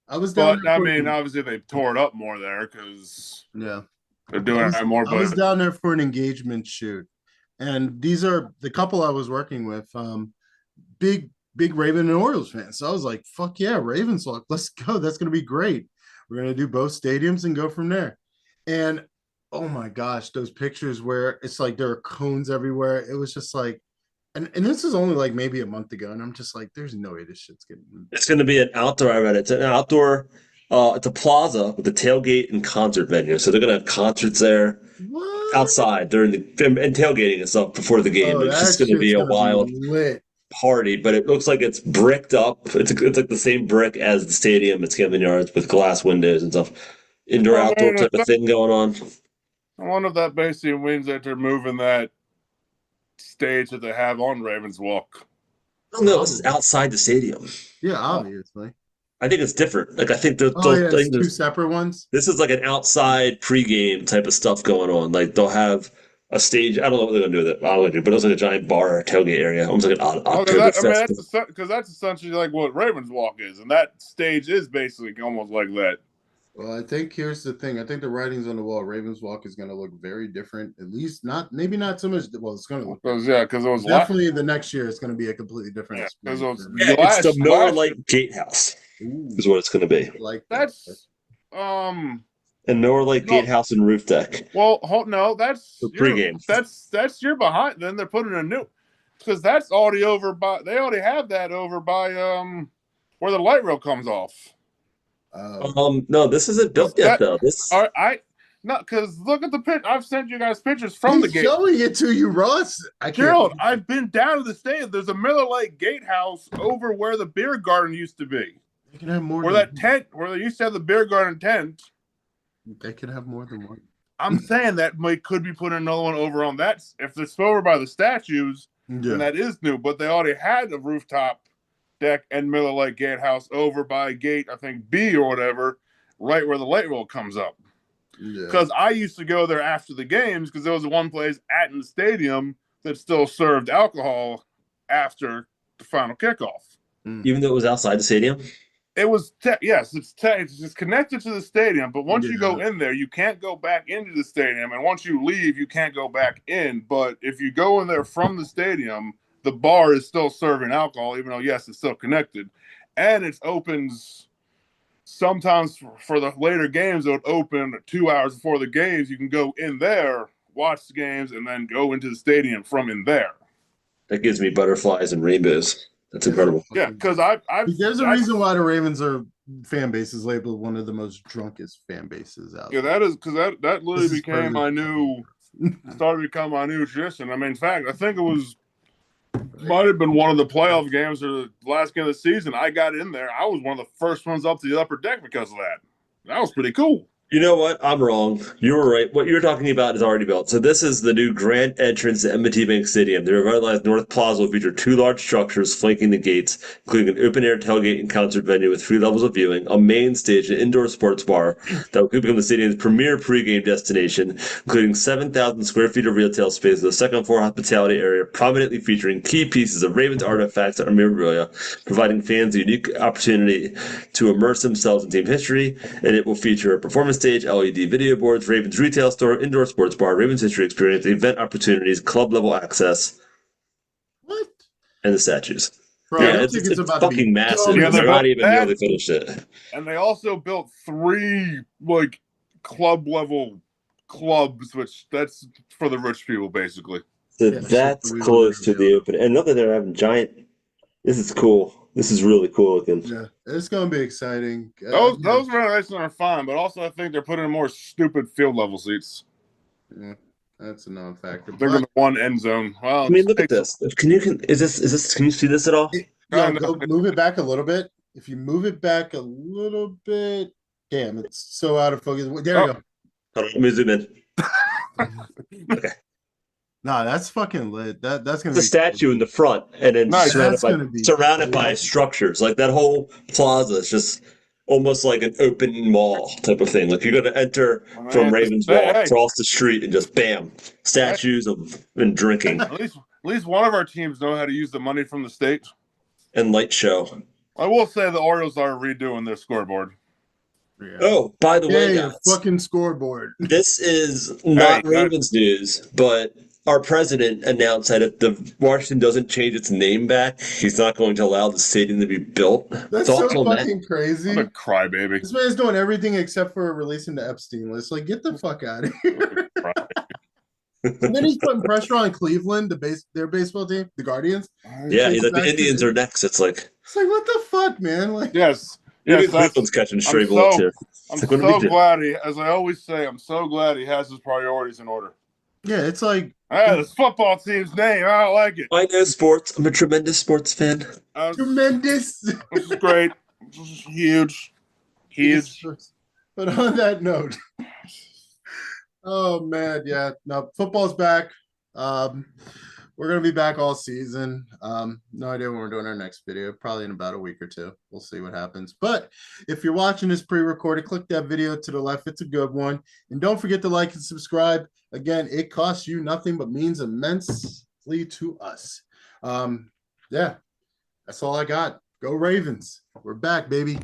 [SPEAKER 1] I was down.
[SPEAKER 3] But I mean, obviously they tore it up more there because they're doing more.
[SPEAKER 1] I was down there for an engagement shoot, and these are the couple I was working with. Big Raven and Orioles fans. So I was like, fuck yeah, Ravens luck. Let's go. That's gonna be great. We're gonna do both stadiums and go from there. And oh my gosh, those pictures where it's like there are cones everywhere. It was just like, and this is only like maybe a month ago, and I'm just like, there's no way this shit's getting.
[SPEAKER 2] It's gonna be an outdoor. I read it. It's an outdoor. It's a plaza with a tailgate and concert venue. So they're gonna have concerts there.
[SPEAKER 1] What?
[SPEAKER 2] Outside during the and tailgating and stuff before the game. It's just gonna be a wild party, but it looks like it's bricked up. It's like the same brick as the stadium at Camden Yards with glass windows and stuff. Indoor outdoor type of thing going on.
[SPEAKER 3] I wonder if that basically means that they're moving that stage that they have on Ravens Walk.
[SPEAKER 2] Oh no, this is outside the stadium.
[SPEAKER 1] Yeah, obviously.
[SPEAKER 2] I think it's different. Like I think there's
[SPEAKER 1] two separate ones.
[SPEAKER 2] This is like an outside pregame type of stuff going on. Like they'll have a stage. I don't know what they're gonna do with it. I don't know, but it was like a giant bar or tailgate area, almost like an Oktoberfest.
[SPEAKER 3] Because that's essentially like what Ravens Walk is, and that stage is basically almost like that.
[SPEAKER 1] Well, I think here's the thing. I think the writing's on the wall. Ravens Walk is going to look very different. At least maybe not so much. Well, it's going to look.
[SPEAKER 3] Because it was
[SPEAKER 1] definitely the next year. It's going to be a completely different.
[SPEAKER 2] It's the Miller Lite Gatehouse. Is what it's going to be.
[SPEAKER 1] Like
[SPEAKER 3] that's
[SPEAKER 2] and Miller Lite Gatehouse and roof deck.
[SPEAKER 3] Well, no, that's
[SPEAKER 2] the pregame.
[SPEAKER 3] That's your behind. Then they're putting a new because that's already over by. They already have that over by where the light rail comes off.
[SPEAKER 2] No, this isn't built yet though. This
[SPEAKER 3] not because look at the pitch. I've sent you guys pictures from the gate.
[SPEAKER 1] Showing it to you, Ross.
[SPEAKER 3] Gerald, I've been down to the stadium. There's a Miller Lite Gatehouse over where the beer garden used to be.
[SPEAKER 1] They can have more.
[SPEAKER 3] Where that tent, where they used to have the beer garden tent.
[SPEAKER 1] They can have more than one.
[SPEAKER 3] I'm saying that could be putting another one over on that. If it's over by the statues, then that is new. But they already had a rooftop deck and Miller Lite Gatehouse over by gate, I think B or whatever, right where the light rail comes up. Because I used to go there after the games because there was one place in the stadium that still served alcohol after the final kickoff.
[SPEAKER 2] Even though it was outside the stadium?
[SPEAKER 3] It was, it's just connected to the stadium. But once you go in there, you can't go back into the stadium. And once you leave, you can't go back in. But if you go in there from the stadium, the bar is still serving alcohol, even though, yes, it's still connected. And it opens sometimes for the later games. It would open 2 hours before the games. You can go in there, watch the games, and then go into the stadium from in there.
[SPEAKER 2] That gives me butterflies and rainbows. That's incredible.
[SPEAKER 3] Yeah, because I've
[SPEAKER 1] There's a reason why the Ravens are fan base is labeled one of the most drunkest fan bases out
[SPEAKER 3] Yeah,
[SPEAKER 1] there.
[SPEAKER 3] that is because that literally
[SPEAKER 1] This is
[SPEAKER 3] became my new started to become my new tradition. I mean, in fact, I think it might have been one of the playoff games or the last game of the season. I got in there. I was one of the first ones up to the upper deck because of that. That was pretty cool.
[SPEAKER 2] You know what? I'm wrong. You were right. What you're talking about is already built. So this is the new grand entrance to M&T Bank Stadium. The revitalized North Plaza will feature two large structures flanking the gates, including an open-air tailgate and concert venue with 3 levels of viewing, a main stage, an indoor sports bar that will become the stadium's premier pregame destination, including 7,000 square feet of retail space with a second-floor hospitality area prominently featuring key pieces of Ravens artifacts and memorabilia, providing fans a unique opportunity to immerse themselves in team history. And it will feature a performance stage, LED video boards, Ravens retail store, indoor sports bar, Ravens history experience, event opportunities, club level access,
[SPEAKER 1] What?
[SPEAKER 2] and the statues.
[SPEAKER 1] Bro,
[SPEAKER 2] Yeah,
[SPEAKER 1] that
[SPEAKER 2] it's
[SPEAKER 1] ticket's about to be
[SPEAKER 2] fucking massive.
[SPEAKER 1] dumb.
[SPEAKER 3] Yeah,
[SPEAKER 2] They're
[SPEAKER 3] they
[SPEAKER 2] not
[SPEAKER 3] built
[SPEAKER 2] even
[SPEAKER 3] that.
[SPEAKER 2] nearly finished it.
[SPEAKER 3] And they also built 3 like club level clubs, which that's for the rich people basically.
[SPEAKER 2] So
[SPEAKER 1] Yeah,
[SPEAKER 2] that's
[SPEAKER 1] so we
[SPEAKER 2] close to
[SPEAKER 1] don't
[SPEAKER 2] the open. And look at they're having giant. This is cool. This is really cool looking.
[SPEAKER 1] Yeah, it's gonna be exciting.
[SPEAKER 3] Those renovations are fine, but also I think they're putting in more stupid field level seats.
[SPEAKER 1] Yeah, that's a non-factor.
[SPEAKER 3] They're in the one end zone. Well,
[SPEAKER 2] I mean, look at this. Can you can you see this at all?
[SPEAKER 1] Go move it back a little bit. If you move it back a little bit, damn, it's so out of focus. There we go.
[SPEAKER 2] Hold on, let me zoom in. Okay.
[SPEAKER 1] Nah, that's fucking lit. That's gonna
[SPEAKER 2] The
[SPEAKER 1] be
[SPEAKER 2] statue in the front, and then
[SPEAKER 3] Nice.
[SPEAKER 2] surrounded by structures. Like that whole plaza is just almost like an open mall type of thing. Like you're gonna enter from Ravens Walk, cross the street, and just bam, statues and drinking.
[SPEAKER 3] At least one of our teams know how to use the money from the state.
[SPEAKER 2] And light show.
[SPEAKER 3] I will say the Orioles are redoing their scoreboard.
[SPEAKER 1] Yeah.
[SPEAKER 2] Oh, by the way, guys,
[SPEAKER 1] fucking scoreboard.
[SPEAKER 2] this is not Ravens news, but our president announced that if the Washington doesn't change its name back, he's not going to allow the stadium to be built.
[SPEAKER 1] That's
[SPEAKER 2] Thoughts
[SPEAKER 1] so
[SPEAKER 2] on
[SPEAKER 1] fucking crazy.
[SPEAKER 3] I'm a crybaby.
[SPEAKER 1] This man's doing everything except for releasing the Epstein list. Like, get the fuck out of here. And then he's putting pressure on Cleveland, their baseball team, the Guardians.
[SPEAKER 2] Yeah, he's like the Indians are next. It's like
[SPEAKER 1] what the fuck, man? Like,
[SPEAKER 3] yes,
[SPEAKER 2] Cleveland's catching stray bullets here.
[SPEAKER 3] I'm so glad as I always say, I'm so glad he has his priorities in order.
[SPEAKER 1] Yeah, it's like
[SPEAKER 3] this football team's name. I don't like it.
[SPEAKER 2] I know sports. I'm a tremendous sports fan.
[SPEAKER 1] Tremendous.
[SPEAKER 3] This is great. This is huge.
[SPEAKER 1] But on that note, oh man, yeah, no, football's back. We're gonna be back all season. No idea when we're doing our next video. Probably in about a week or two. We'll see what happens. But if you're watching this pre-recorded, click that video to the left. It's a good one. And don't forget to like and subscribe. Again, it costs you nothing but means immensely to us. Yeah, that's all I got. Go Ravens. We're back, baby.